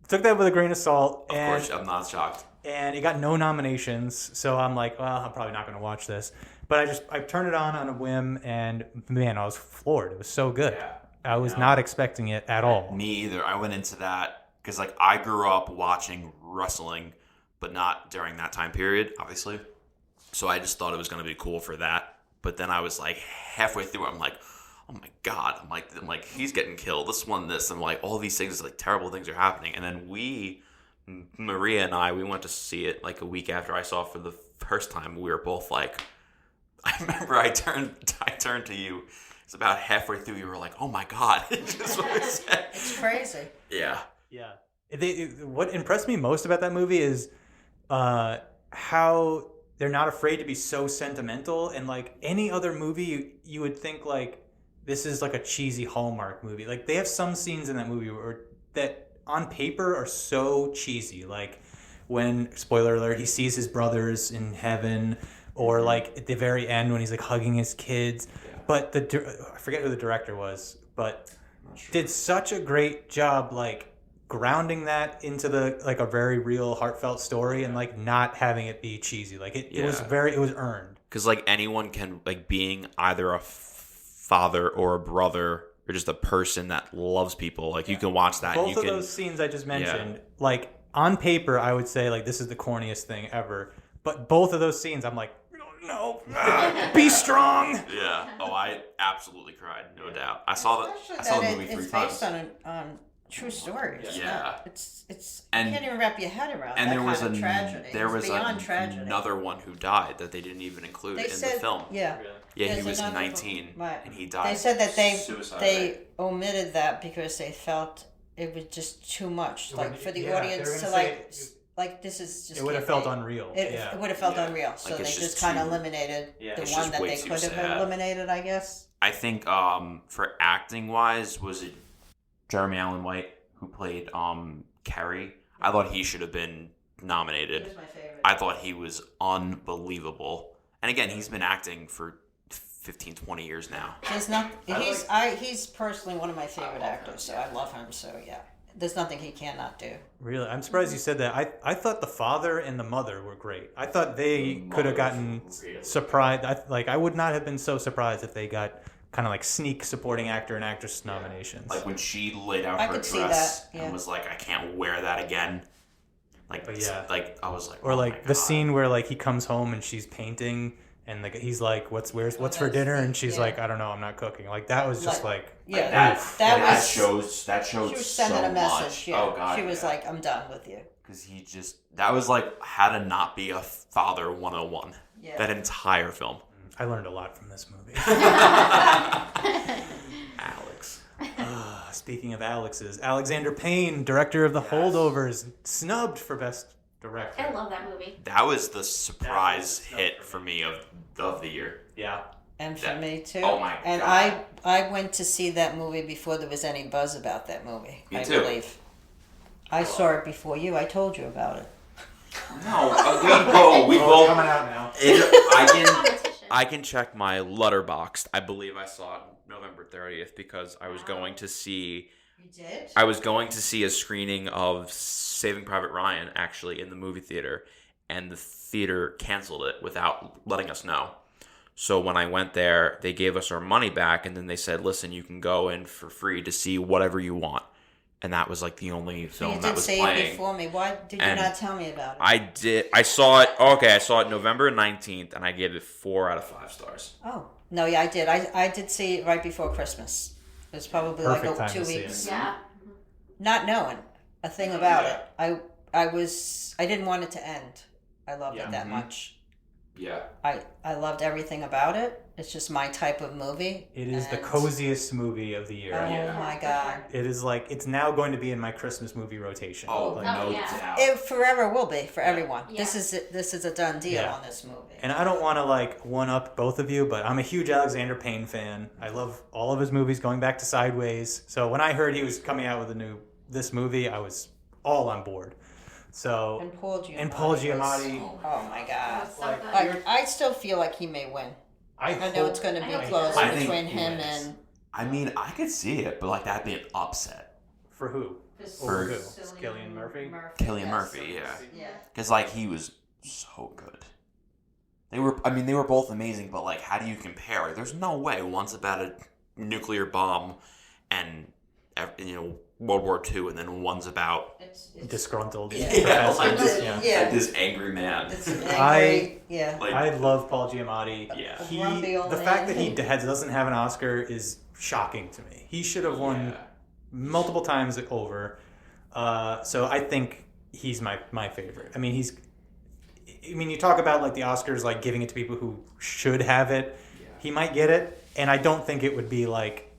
that with a grain of salt. Of and course, I'm not shocked. and it got no nominations. So I'm like, well, I'm probably not going to watch this. But I turned it on a whim, and man, I was floored. It was so good. Yeah. I was not expecting it at all. Me either. I went into that because like I grew up watching wrestling, but not during that time period, obviously. So I just thought it was going to be cool for that. But then I was like halfway through, I'm like, oh my God. I'm like, he's getting killed. This one, this. I'm like, all these things, like terrible things are happening. And then Maria and I, we went to see it like a week after I saw it for the first time. We were both like, I remember I turned to you. It's about halfway through. You were like, "Oh my God!" Just what I said. It's crazy. Yeah. Yeah. What impressed me most about that movie is how they're not afraid to be so sentimental. And like any other movie, you would think like this is like a cheesy Hallmark movie. Like they have some scenes in that movie that on paper are so cheesy. Like when, spoiler alert, he sees his brothers in heaven. Or like at the very end when he's like hugging his kids. Yeah. But I forget who the director was, but did such a great job like grounding that into the like a very real heartfelt story and like not having it be cheesy. Like it was earned. Because like anyone can like being either a father or a brother or just a person that loves people. Like you can watch that. Both of those scenes I just mentioned, like on paper, I would say like this is the corniest thing ever. But both of those scenes, I'm like, no, be strong. Yeah. Oh, I absolutely cried, no doubt. I saw the movie 3 times. It's based on true stories. Yeah. It's and, you can't even wrap your head around and that there was kind of tragedy. There was beyond tragedy. another one who died that they didn't even include in the film. Yeah. Yeah, There's he was another 19 right. and he died. They said that suicide they omitted that because they felt it was just too much, like for the audience to like this is just. It would have felt unreal. It would have felt unreal, so like they just kind of eliminated the one that they could have eliminated, I guess. I think for acting wise, was it Jeremy Allen White who played Carrie? I thought he should have been nominated. He was my favorite. I thought he was unbelievable. And again, he's been acting for 15, 20 years now. He's personally one of my favorite actors, so I love him. So yeah, there's nothing he cannot do. Really, I'm surprised you said that. I thought the father and the mother were great. I thought they could have gotten surprised. I would not have been so surprised if they got kind of like sneak supporting actor and actress nominations. Like when she laid out her dress and was like, I can't wear that again. Like I was like, or oh like the scene where like he comes home and she's painting. And like he's like, what's for dinner? And she's like, I don't know, I'm not cooking. Like that was just that showed she was sending a message. Much. Oh God, she was like, I'm done with you. Because that was like how to not be a father 101. Yeah. That entire film. I learned a lot from this movie. Alex. Speaking of Alex's, Alexander Payne, director of The Holdovers, snubbed for best director. I love that movie. That was the surprise hit for me of the year. Yeah. And for me too. Oh my and God. I went to see that movie before there was any buzz about that movie. Me I too. believe. I saw it before you. I told you about it. No, we both coming out now. I can check my Letterboxd. I believe I saw it November 30th because I was going to see. You did? I was going to see a screening of Saving Private Ryan actually in the movie theater, and the theater canceled it without letting us know. So when I went there, they gave us our money back, and then they said, "Listen, you can go in for free to see whatever you want." And that was like the only film that was playing. You did say it before me. Why did you not tell me about it? I did. I saw it. Okay, I saw it November 19th, and I gave it 4 out of 5 stars. Oh no, yeah, I did. I did see it right before Christmas. It was probably Perfect like time 2 to see weeks. it. Yeah. Not knowing a thing about it. I didn't want it to end. I loved it that much. Yeah. I loved everything about it. It's just my type of movie. It is the coziest movie of the year. Oh my God. It is like, it's now going to be in my Christmas movie rotation. Oh, like, no yeah. doubt. It forever will be for everyone. Yeah. This is a done deal on this movie. And I don't want to like one up both of you, but I'm a huge Alexander Payne fan. I love all of his movies, going back to Sideways. So when I heard he was coming out with this movie, I was all on board. So And Paul Giamatti. Oh my God. So good. I still feel like he may win. I know it's going to be close between him and. I mean, I could see it, but like that'd be an upset. For who? Or who? Cillian Murphy? Cillian Murphy, yeah. Yeah. Because, like, he was so good. They were both amazing, but, like, how do you compare? Like, there's no way. One's about a nuclear bomb and, World War II, and then one's about... It's Disgruntled. Yeah, like this, Yeah. like this angry man. It's an angry, Like, I love Paul Giamatti. Yeah. grumpy old The man. fact that he doesn't have an Oscar is shocking to me. He should have won multiple times over. So I think he's my favorite. I mean, you talk about like the Oscars, like giving it to people who should have it. Yeah. He might get it, and I don't think it would be like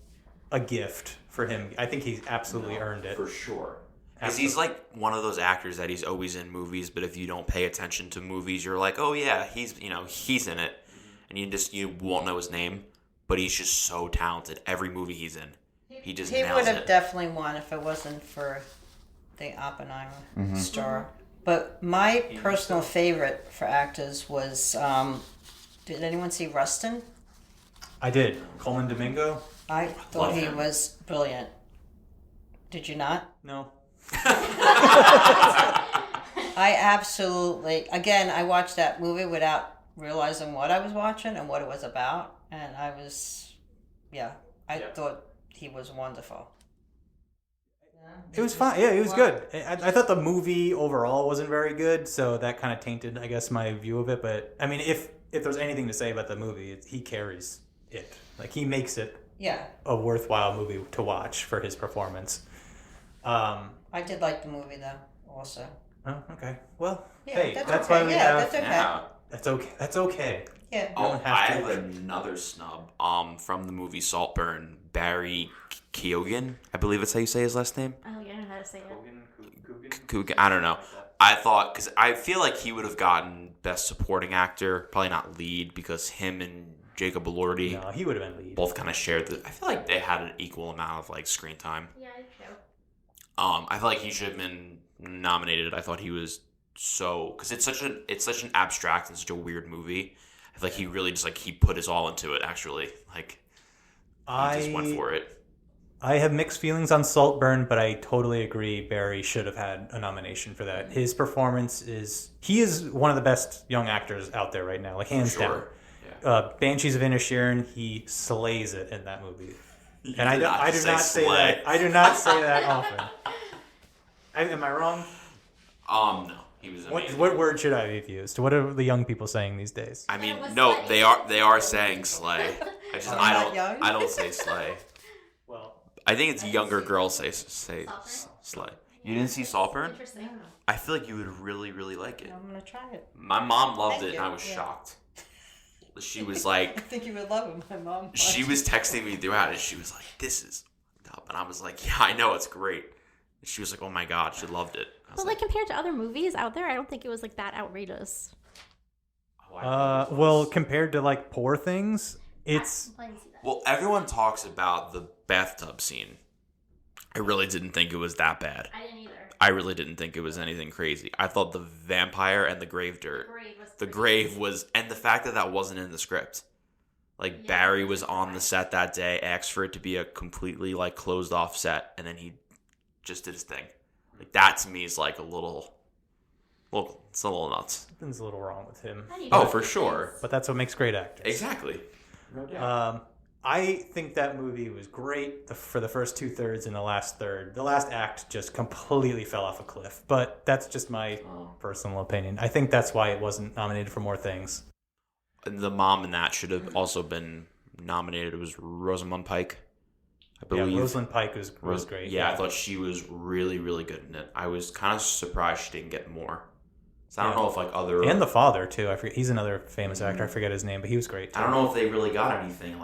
a gift for him. I think he's absolutely earned it. For sure. Because he's like one of those actors that he's always in movies, but if you don't pay attention to movies, you're like, oh yeah, he's in it, and you won't know his name, but he's just so talented. Every movie he's in, he just nails it. He would have definitely won if it wasn't for the Oppenheimer star. But my personal favorite for actors was, did anyone see Rustin? I did. Coleman Domingo? I thought he was brilliant. Did you not? No. I absolutely, again, I watched that movie without realizing what I was watching and what it was about. And I thought he was wonderful. It was fine. Yeah, it was good. I thought the movie overall wasn't very good, so that kind of tainted, I guess, my view of it. But, I mean, if there's anything to say about the movie, he carries it. Like, he makes it a worthwhile movie to watch for his performance. I did like the movie, though, also. Oh, okay. Well, Yeah, hey, that's why okay. we Yeah, have... that's okay. Yeah. That's okay. Yeah. Oh, don't I have to. have another snub. From the movie Saltburn, Barry Keoghan, I believe that's how you say his last name. Oh, you don't know how to say it. Coogan, I don't know. I thought, because I feel like he would have gotten Best Supporting Actor, probably not lead, because him and Jacob Elordi No, he would have been lead. both kind of shared I feel like they had an equal amount of like screen time. Yeah, I know. I feel like he should have been nominated. I thought he was because it's such an abstract and such a weird movie. I feel like he really just he put his all into it. Actually, he just went for it. I have mixed feelings on Saltburn, but I totally agree Barry should have had a nomination for that. His performance he is one of the best young actors out there right now, like hands down. Yeah. Banshees of Inisherin, he slays it in that movie. And I do not say that. I do not say that often. Am I wrong? No, he was amazing. What word should I have used? What are the young people saying these days? I mean, no, they are saying slay. I don't say slay. Well, I think it's younger girls say slay. You didn't see Saltburn? Interesting. I feel like you would really, really like it. I'm going to try it. My mom loved Thank it, you. and I was Yeah. shocked. She was I like, think you would love it, my mom. she was texting me throughout it. She was like, "This is up," and I was like, "Yeah, I know, it's great." And she was like, "Oh my god, she loved it." I was But like compared to other movies out there, I don't think it was like that outrageous. well, compared to like Poor Things, it's I didn't see that. Well, everyone talks about the bathtub scene. I really didn't think it was that bad. I didn't either. I really didn't think it was anything crazy. I thought the vampire and the grave dirt. The grave was, and the fact that wasn't in the script. Like, Yeah. Barry was on the set that day, asked for it to be a completely, closed off set, and then he just did his thing. Like, that to me is, it's a little nuts. something's a little wrong with him. Oh, for sure. But that's what makes great actors. Exactly. No doubt. I think that movie was great for the first 2/3 and the last third. The last act just completely fell off a cliff. But that's just my personal opinion. I think that's why it wasn't nominated for more things. And the mom in that should have also been nominated. It was Rosamund Pike, I believe. Yeah, Rosalind Pike was great. Yeah, I thought she was really, really good in it. I was kind of surprised she didn't get more. So I don't know if other... And the father, too. I forget. He's another famous actor. I forget his name, but he was great, too. I don't know if they really got anything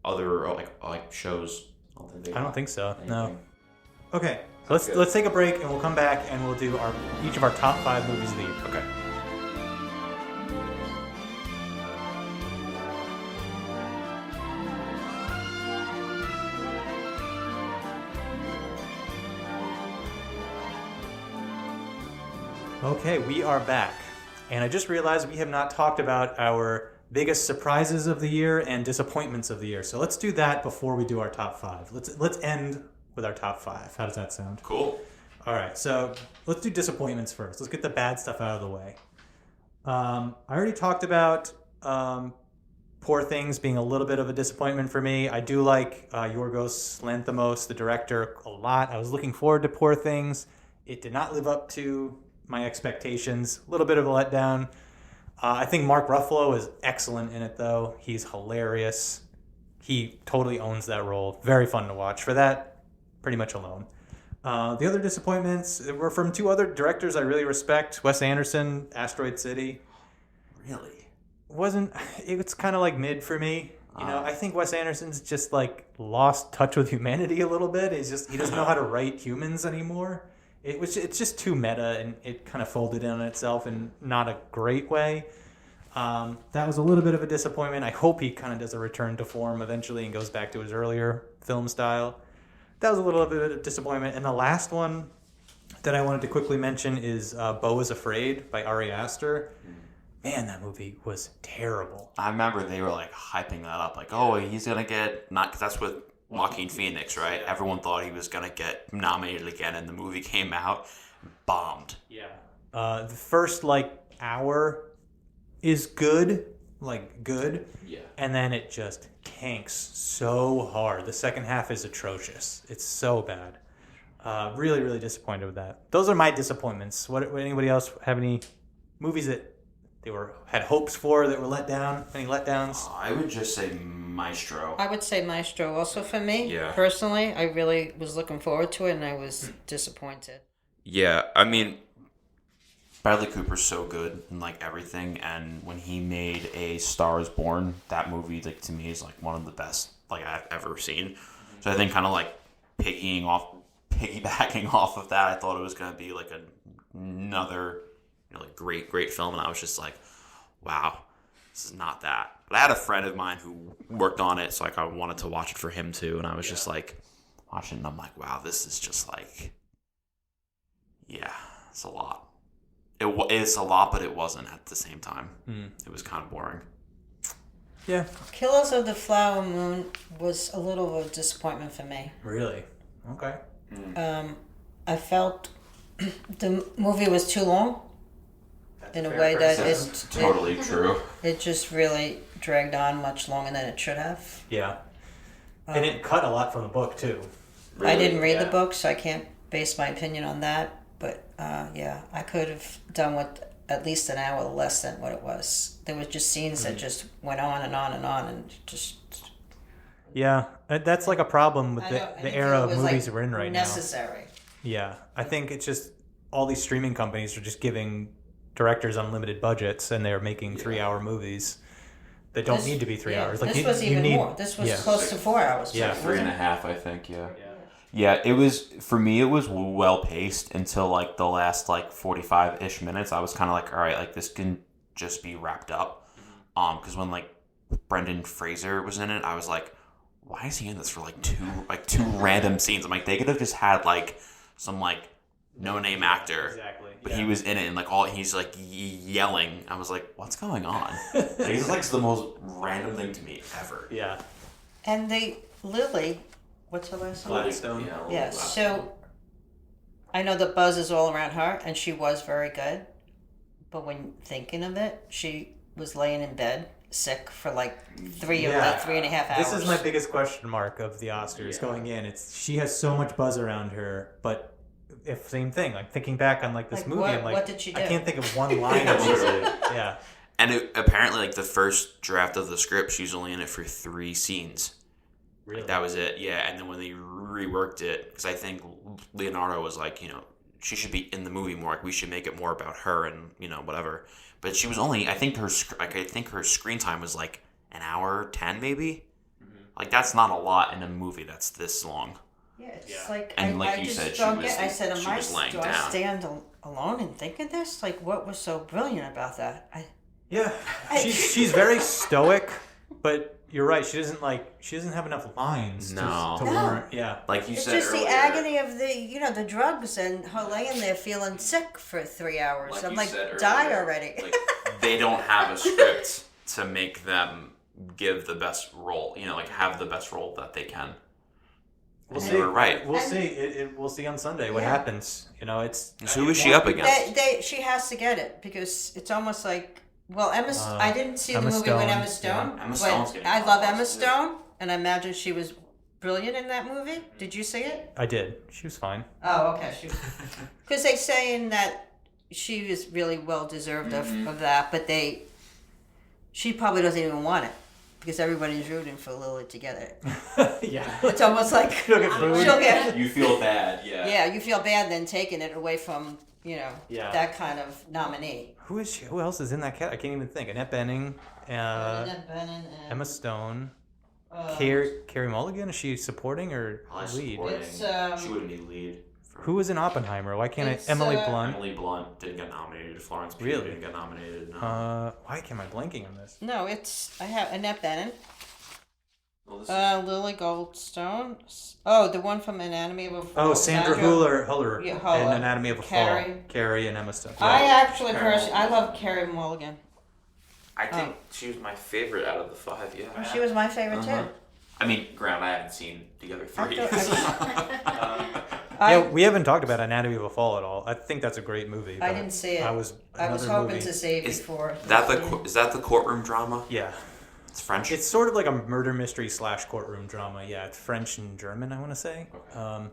other shows. I don't think so. No. anything. Okay. So let's take a break, and we'll come back, and we'll do each of our top 5 movies of the year. Okay. Okay, we are back. And I just realized we have not talked about our biggest surprises of the year and disappointments of the year. So let's do that before we do our top 5. Let's end with our top 5. How does that sound? Cool. All right, so let's do disappointments first. Let's get the bad stuff out of the way. I already talked about Poor Things being a little bit of a disappointment for me. I do like Yorgos Lanthimos, the director, a lot. I was looking forward to Poor Things. It did not live up to my expectations. A little bit of a letdown. I think Mark Ruffalo is excellent in it, though. He's hilarious. He totally owns that role. Very fun to watch. For that, pretty much alone. The other disappointments were from 2 other directors I really respect. Wes Anderson, Asteroid City. Really? It's kind of like mid for me. You know, I think Wes Anderson's just like lost touch with humanity a little bit. He doesn't know how to write humans anymore. It's just too meta, and it kind of folded in on itself in not a great way. That was a little bit of a disappointment. I hope he kind of does a return to form eventually and goes back to his earlier film style. That was a little bit of disappointment. And the last one that I wanted to quickly mention is Beau is Afraid by Ari Aster. Man, that movie was terrible. I remember they were like hyping that up, like, oh, he's gonna get not because that's with Joaquin Phoenix, right? Everyone thought he was gonna get nominated again, and the movie came out, bombed. Yeah. The first hour is good, Yeah. and then it just tanks so hard. The second half is atrocious. It's so bad. Really, really disappointed with that. Those are my disappointments. What anybody else have any movies that they had hopes for that were let down? Any letdowns? I would just say Maestro. I would say Maestro also for me. Yeah. Personally, I really was looking forward to it, and I was disappointed. Yeah, I mean, Bradley Cooper's so good in everything, and when he made A Star Is Born, that movie to me is one of the best I've ever seen. So I think kind of piggybacking off of that, I thought it was gonna be another great film, and I was just like, wow, this is not that. But I had a friend of mine who worked on it, so I wanted to watch it for him too, and I was just watching it, and I'm like, wow, this is just yeah, it's a lot. It's a lot, but it wasn't at the same time. It was kind of boring. Yeah. Killers of the Flower Moon was a little of a disappointment for me. Really? Okay. I felt the movie was too long in a way that That's totally true. it just really dragged on much longer than it should have. Yeah. And it cut a lot from the book, too. I didn't read the book, so I can't base my opinion on that. But, I could have done with at least an hour less than what it was. There was just scenes that just went on and on and on and just... Yeah, that's a problem with the era of movies we're in right necessary. now. Yeah, I think it's just all these streaming companies are just giving directors unlimited budgets, and they're making 3-hour movies that don't need to be 3 hours. This was even more. This was close to 4 hours. Yeah, 3.5, I think. Yeah, it was, for me, it was well paced until the last 45-ish minutes. I was kind of all right, this can just be wrapped up. Because when Brendan Fraser was in it, I was like, why is he in this for two random scenes? I'm they could have just had some no name actor. Exactly. But he was in it, and he's yelling. I was like, what's going on? It's the most random thing to me ever. Yeah. And Lily, what's her last name? Gladstone. Yeah, so I know the buzz is all around her, and she was very good. But when thinking of it, she was laying in bed sick for 3.5 hours. This is my biggest question mark of the Oscars going in. She has so much buzz around her, but if same thing. Thinking back on this movie, I'm what did she do? I can't think of one line that she said. Yeah. And apparently, the first draft of the script, she was only in it for 3 scenes. Really? That was it, yeah. And then when they reworked it, because I think Leonardo was she should be in the movie more. We should make it more about her and whatever. But she was only, I think her screen time was an hour 10 maybe. Mm-hmm. That's not a lot in a movie that's this long. Yeah, it's and I you just said, don't she get. I said, she was laying do down. I stand alone and think of this? What was so brilliant about that? Yeah, she's very stoic, but you're right. She doesn't have enough lines. To warrant. Yeah, you it's said just earlier, the agony of the drugs and her laying there feeling sick for 3 hours. I'm die already. They don't have a script to make them give the best role. Have the best role that they can. We'll And see. you were right. We'll see. We'll see on Sunday what happens. You know, it's. So who is she up against? She has to get it because it's almost like Emma. I didn't see the Emma movie with Emma Stone. Emma Stone's but getting I love Oscars, Emma too. Stone, and I imagine she was brilliant in that movie. Did you see it? I did. She was fine. Oh, okay. Because they saying that she was really well deserved of that, but she probably doesn't even want it because everybody's rooting for Lily to get it. Yeah. It's almost like She'll get booed. she'll get. You feel bad, yeah. Yeah, you feel bad then taking it away from that kind of nominee. Who is she? Who else is in that cat? I can't even think. Annette Bening, Annette Bening and Emma Stone, Carey Mulligan. Is she supporting or lead? She wouldn't be lead. Who was in Oppenheimer? Why can't It's, Emily Blunt? Emily Blunt didn't get nominated. Florence Pugh Really? didn't get nominated. No. Why am I blanking on this? No, I have Annette Bening, Well, this Lily Goldstone. Oh, the one from Anatomy of a Fall. Oh, Sandra Huller Yeah, in Huller. Anatomy of a Carey. Fall. Carey and Emma Stone. I actually Carey I love Carey Mulligan. I think she was my favorite out of the 5. Yeah. She was my favorite Uh-huh. too. I mean, granted, I haven't seen the other 3. Yeah, we haven't talked about Anatomy of a Fall at all. I think that's a great movie. I but didn't see it. I was hoping movie. to see it Is before. is that the courtroom drama? Yeah. It's French. It's sort of like a murder mystery / courtroom drama. Yeah, it's French and German, I want to say. Okay.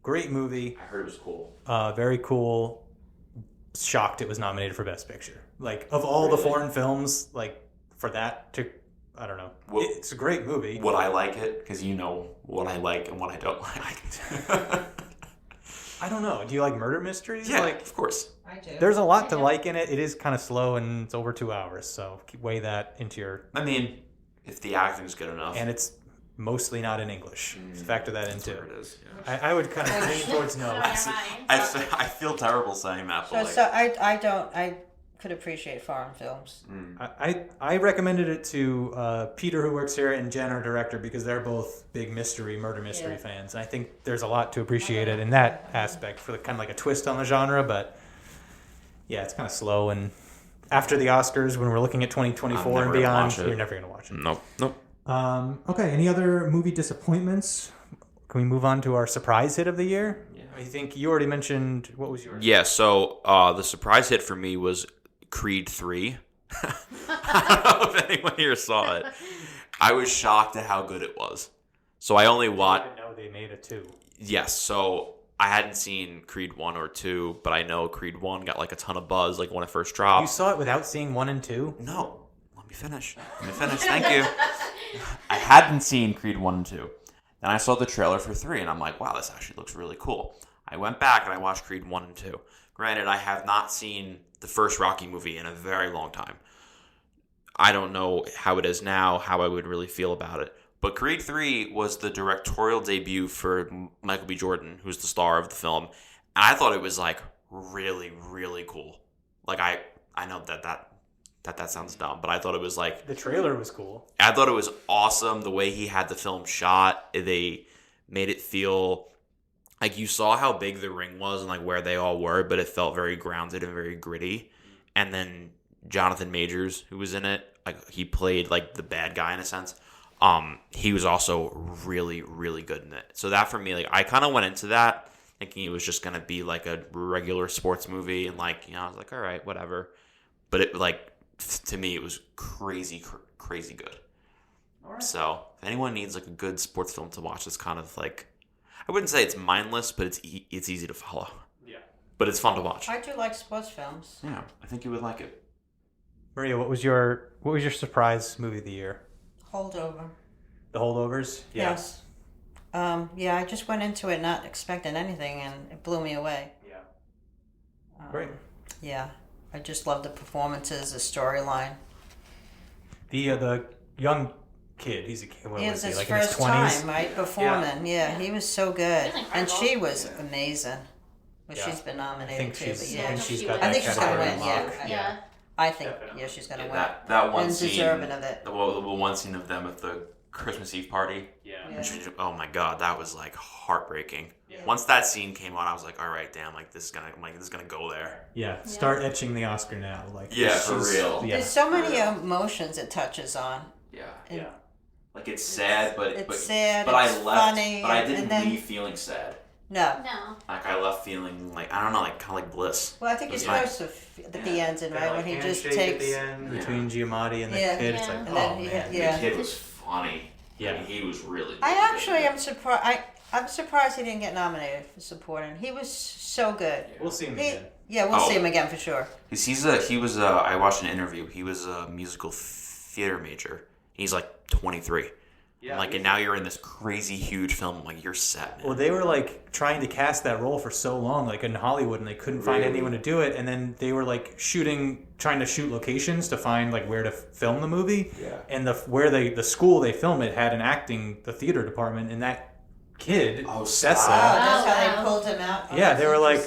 Great movie. I heard it was cool. Very cool. Shocked it was nominated for Best Picture. Like, of all the Really? foreign films, like, for that to, I don't know. It's a great movie. Would I like it? Because you know what I like and what I don't like. I don't know. Do you like murder mysteries? Yeah, Like, of course. I do. there's a lot to like in it. It is kind of slow and it's over 2 hours. So weigh that into your... I mean, if the acting's good enough. And it's mostly not in English. Factor that in That's too. where it is. Yeah. I would kind of lean towards no. I feel terrible saying that, but So I could appreciate foreign films. I recommended it to Peter, who works here, and Jen, our director, because they're both big murder mystery fans. And I think there's a lot to appreciate it in that aspect for the kind of like a twist on the genre. But yeah, it's kind of slow. And after the Oscars, when we're looking at 2024 and beyond, you're never going to watch it. Nope. Okay, any other movie disappointments? Can we move on to our surprise hit of the year? Yeah. I think you already mentioned, what was yours? Yeah, so the surprise hit for me was Creed 3. I don't know if anyone here saw it. I was shocked at how good it was. So I only I watched... didn't know they made it too. Yes, so I hadn't seen Creed 1 or 2, but I know Creed 1 got like a ton of buzz like when it first dropped. You saw it without seeing 1 and 2? No. Let me finish. Thank you. I hadn't seen Creed 1 and 2. Then I saw the trailer for 3, and I'm like, wow, this actually looks really cool. I went back and I watched Creed 1 and 2. Granted, I have not seen the first Rocky movie in a very long time. I don't know how it is now, how I would really feel about it. But Creed 3 was the directorial debut for Michael B. Jordan, who's the star of the film. And I thought it was, like, really, really cool. Like, I know that sounds dumb, but I thought it was, like... The trailer was cool. I thought it was awesome the way he had the film shot. They made it feel... Like, you saw how big the ring was and, like, where they all were, but it felt very grounded and very gritty. And then Jonathan Majors, who was in it, like, he played, like, the bad guy in a sense. He was also really, really good in it. So that, for me, like, I kind of went into that thinking it was just going to be, like, a regular sports movie. And, like, you know, I was like, all right, whatever. But it, like, to me, it was crazy good. All right. So if anyone needs, like, a good sports film to watch, it's kind of, like... I wouldn't say it's mindless, but it's easy to follow. Yeah. But it's fun to watch. I do like sports films. Yeah, I think you would like it. Maria, what was your surprise movie of the year? Holdover. The Holdovers? Yeah. Yes. Yeah, I just went into it not expecting anything, and it blew me away. Yeah. Great. Yeah, I just love the performances, the storyline. The young kid, he's a kid. What It was was he, his like in his first 20s? time, right, performing. Yeah, he was so good, He was and she incredible. was amazing. Well, Yeah. she's been nominated I think too, she's, but I yeah, think she's she got would. that I think she's gonna category win. unlocked. Yeah, I think she's gonna win. That one and scene, deserving of it. the one scene of them at the Christmas Eve party. Yeah. And oh my god, that was like heartbreaking. Yeah. Once that scene came on, I was like, all right, damn, like this is gonna go there. Yeah. Start etching the Oscar now. Like Yeah, for she's- real. Yeah. There's so many emotions it touches on. Yeah. And Like it's sad, it's sad. But it's I left, funny, but I didn't and then, leave feeling sad. No. Like I left feeling like I don't know, like kind of like bliss. Well, I think you're supposed to at the end, and right when he just takes at the end between Giamatti and the kid. It's like, And oh then man. The kid was funny. Yeah. I mean, he was really. I really actually good. am surprised. I'm surprised he didn't get nominated for supporting. He was so good. We'll see him He, again. yeah, we'll see him again for sure. I watched an interview. He was a musical theater major. He's like 23. Yeah, Like, and now you're in this crazy huge film. Like, you're set, man. Well, they were like trying to cast that role for so long, like in Hollywood, and they couldn't find anyone to do it. And then they were like trying to shoot locations to find like where to film the movie. Yeah. And the school they filmed it had the theater department, and that kid, Sessa. That's how they pulled him out. Yeah, they were like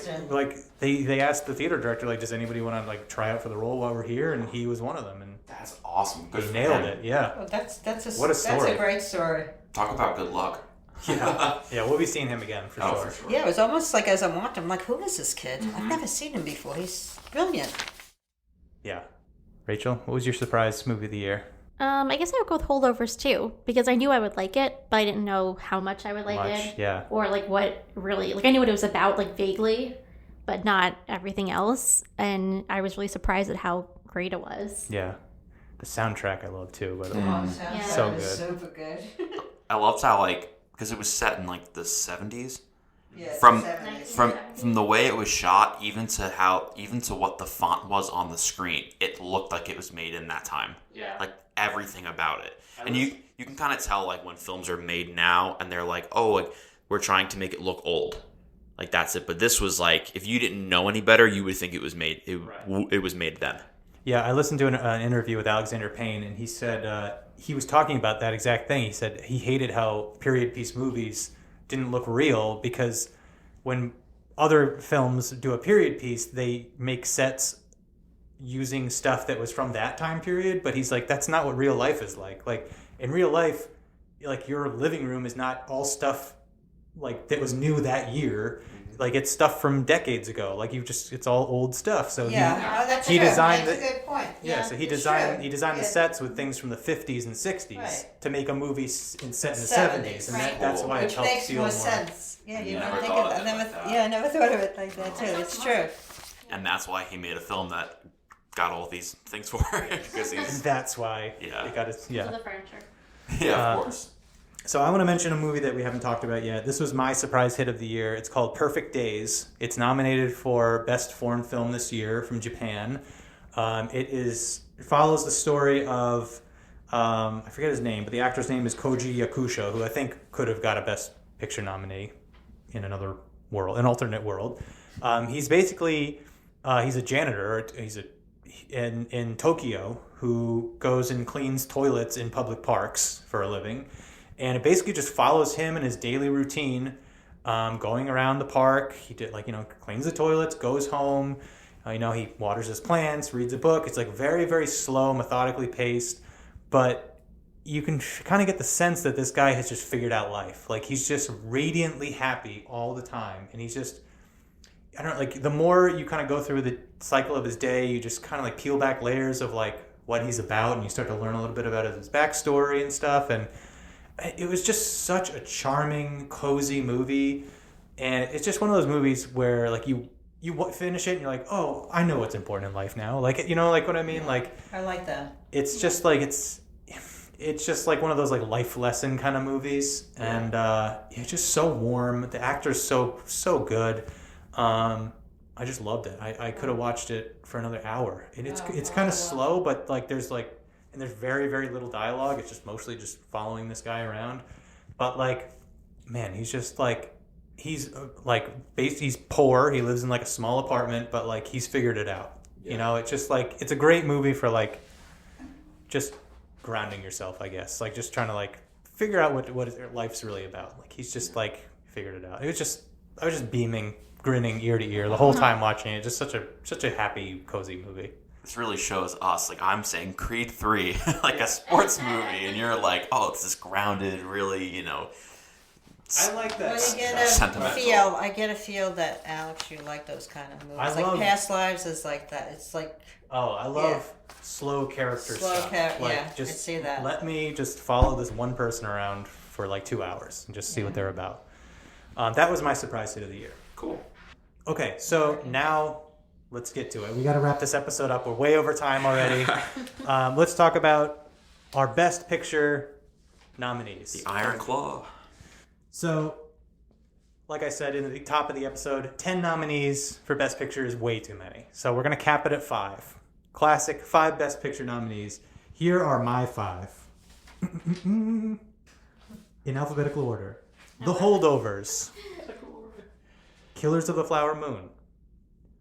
they asked the theater director, like, does anybody want to like try out for the role while we're here? And he was one of them, and That's awesome. Good he for nailed him. it. Yeah. Oh, that's What a story. That's a great story. Talk about good luck. Yeah. Yeah, we'll be seeing him again for sure. For sure. Yeah, it was almost like as I'm watching, I'm like, who is this kid? I've never seen him before. He's brilliant. Yeah. Rachel, what was your surprise movie of the year? I guess I would go with Holdovers too, because I knew I would like it, but I didn't know how much I would like it. Yeah. Or like what really, like I knew what it was about, like vaguely, but not everything else. And I was really surprised at how great it was. Yeah. The soundtrack I love too, but So good. Super good. I loved how, like, because it was set in like the 70s. Yeah, From- the 70s. From the way it was shot, even to what the font was on the screen, it looked like it was made in that time. Yeah. Like everything about it, and you can kind of tell like when films are made now, and they're like, oh, like we're trying to make it look old, like that's it. But this was like, if you didn't know any better, you would think it was made. It was made then. Yeah, I listened to an interview with Alexander Payne, and he said he was talking about that exact thing. He said he hated how period piece movies didn't look real, because when other films do a period piece, they make sets using stuff that was from that time period. But he's like, that's not what real life is like. Like in real life, like your living room is not all stuff like that was new that year. Like it's stuff from decades ago. Like it's all old stuff. So that's he true. designed That's a good point. yeah, so he it's designed true. the Yeah. sets with things from the 50s and 60s Right. to make a movie set in the 70s, and right. that's why Which it helps makes feel more more. sense. Yeah, you Never don't think thought of of that. it like that. Yeah, I never thought of it like that too. It's true. And that's why he made a film that got all these things for it, because he's That's why Yeah. it got it. For Yeah. the furniture. yeah, of course. So I want to mention a movie that we haven't talked about yet. This was my surprise hit of the year. It's called Perfect Days. It's nominated for Best Foreign Film this year from Japan. It follows the story of I forget his name, but the actor's name is Koji Yakusho, who I think could have got a Best Picture nominee in another world, an alternate world. He's basically he's a janitor. He's in Tokyo who goes and cleans toilets in public parks for a living. And it basically just follows him and his daily routine, going around the park. He cleans the toilets, goes home. He waters his plants, reads a book. It's like very, very slow, methodically paced. But you can kind of get the sense that this guy has just figured out life. Like he's just radiantly happy all the time. And he's just, I don't know, like the more you kind of go through the cycle of his day, you just kind of like peel back layers of like what he's about. And you start to learn a little bit about his backstory and stuff. And it was just such a charming, cozy movie, and it's just one of those movies where like you finish it and you're like, oh, I know what's important in life now. Like like what I mean. Like I like that. it's just like it's just like one of those like life lesson kind of movies, and it's just so warm. The actor's so good. I just loved it. I could have watched it for another hour, and it's kind of slow, but like there's very, very little dialogue. It's just mostly just following this guy around. But like, man, he's just like, he's poor. He lives in like a small apartment, but like he's figured it out. Yeah. It's just like, it's a great movie for like, just grounding yourself, I guess. Like just trying to like figure out what life's really about. Like he's just like figured it out. I was just beaming, grinning ear to ear the whole time watching it. Just such a happy, cozy movie. This really shows us, like I'm saying, Creed 3, like a sports movie, and you're like, oh, it's this grounded, really, I like that. Sentimental. I get a feel that Alex, you like those kind of movies. I like love- Past Lives is like that. It's like Oh, I love slow character Slow stuff. yeah, I see that. Let me just follow this one person around for like 2 hours and just see what they're about. That was my surprise hit of the year. Cool. Okay, so now let's get to it. We got to wrap this episode up. We're way over time already. Let's talk about our Best Picture nominees. The Iron Claw. So, like I said in the top of the episode, 10 nominees for Best Picture is way too many. So we're going to cap it at 5. Classic, 5 Best Picture nominees. Here are my 5. In alphabetical order. The Holdovers. Killers of the Flower Moon.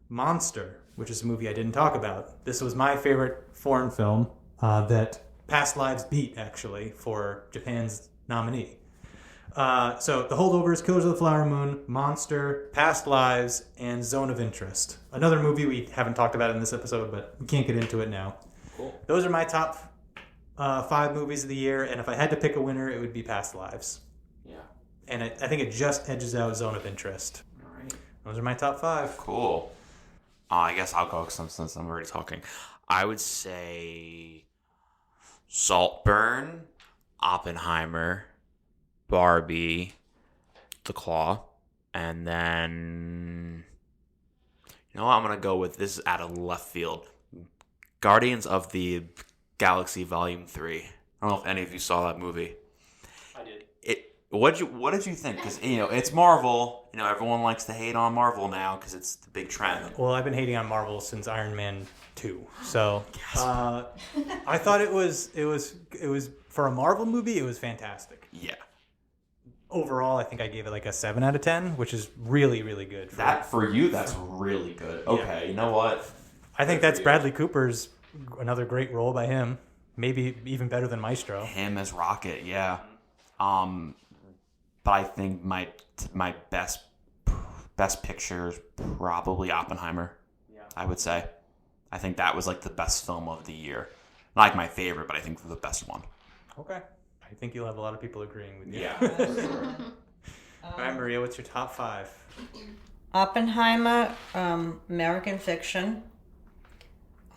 Monster, which is a movie I didn't talk about. This was my favorite foreign film that Past Lives beat, actually, for Japan's nominee. So The Holdovers, Killers of the Flower Moon, Monster, Past Lives, and Zone of Interest. Another movie we haven't talked about in this episode, but we can't get into it now. Cool. Those are my top 5 movies of the year, and if I had to pick a winner, it would be Past Lives. Yeah. And I think it just edges out Zone of Interest. All right. Those are my top 5. Cool. I guess I'll go since I'm already talking. I would say Saltburn, Oppenheimer, Barbie, The Claw, and then you know what I'm gonna go with? This is out of left field. Guardians of the Galaxy Volume 3. I don't know if any of you saw that movie. I did. What did you think? Because it's Marvel. Everyone likes to hate on Marvel now because it's the big trend. Well, I've been hating on Marvel since Iron Man 2. So I thought it was for a Marvel movie, it was fantastic. Yeah. Overall, I think I gave it like a 7 out of 10, which is really, really good. For you, that's really good. Okay, You know what? I think that's Bradley Cooper's another great role by him. Maybe even better than Maestro. Him as Rocket, yeah. But I think my best picture is probably Oppenheimer. Yeah. I would say. I think that was like the best film of the year. Not like my favorite, but I think the best one. Okay. I think you'll have a lot of people agreeing with you. Yeah. All right, Maria, what's your top 5? Oppenheimer, American Fiction,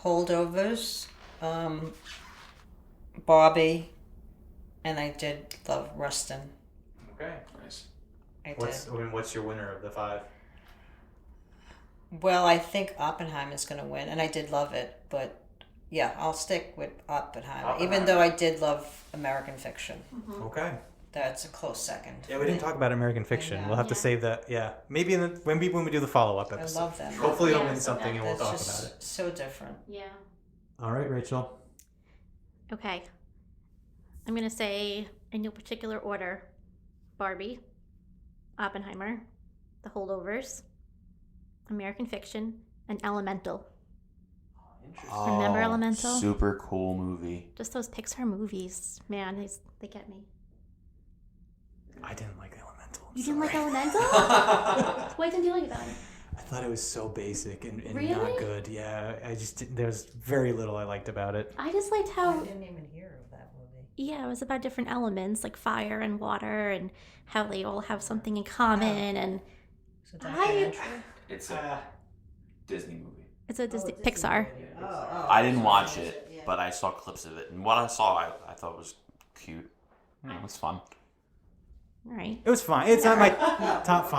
Holdovers, Barbie, and I did love Rustin. Okay. Nice. What's your winner of the 5? Well, I think Oppenheimer's going to win, and I did love it, but yeah, I'll stick with Oppenheimer, even though I did love American Fiction. Mm-hmm. Okay. That's a close second. Yeah, we didn't talk about American Fiction. We'll have to Yeah. save that. Yeah, maybe when we do the follow-up I episode. love that. Hopefully, it'll Yeah. win something, and we'll That's talk just about it. so different. Yeah. All right, Rachel. Okay. I'm going to say, in no particular order, Barbie, Oppenheimer, The Holdovers, American Fiction, and Elemental. Remember Elemental? Super cool movie. Just those Pixar movies. Man, they get me. I didn't like Elemental. You didn't like Elemental? What didn't you like about it? I thought it was so basic and Really? not good. Yeah, there's very little I liked about it. I just liked how... I didn't even hear of that movie. Yeah, it was about different elements like fire and water and how they all have something in common. And So documentary? It's a Disney movie. it's a Disney Pixar. I didn't watch it, but I saw clips of it, and what I saw, I thought was cute. It was fun. All right. It was fine. It's not my top 5.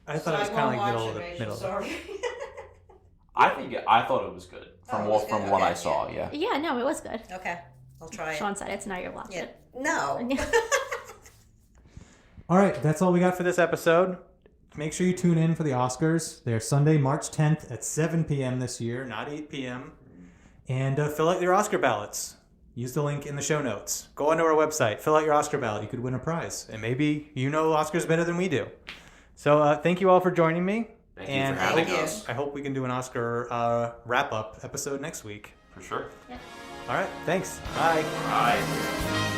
I thought it was kind of like middle. Sorry. I thought it was good from it was good? what I Okay, saw. Yeah. Yeah, no, it was good. Okay, I'll try it. Sean said it, so now you're watching Yeah. it. No. All right, that's all we got for this episode. Make sure you tune in for the Oscars. They're Sunday, March 10th at 7 p.m. this year, not 8 p.m. And fill out your Oscar ballots. Use the link in the show notes. Go onto our website, fill out your Oscar ballot. You could win a prize. And maybe you know Oscars better than we do. So thank you all for joining me. Thank you and for having Thank you. us. I hope we can do an Oscar wrap-up episode next week. For sure. All right, thanks. Bye. Bye.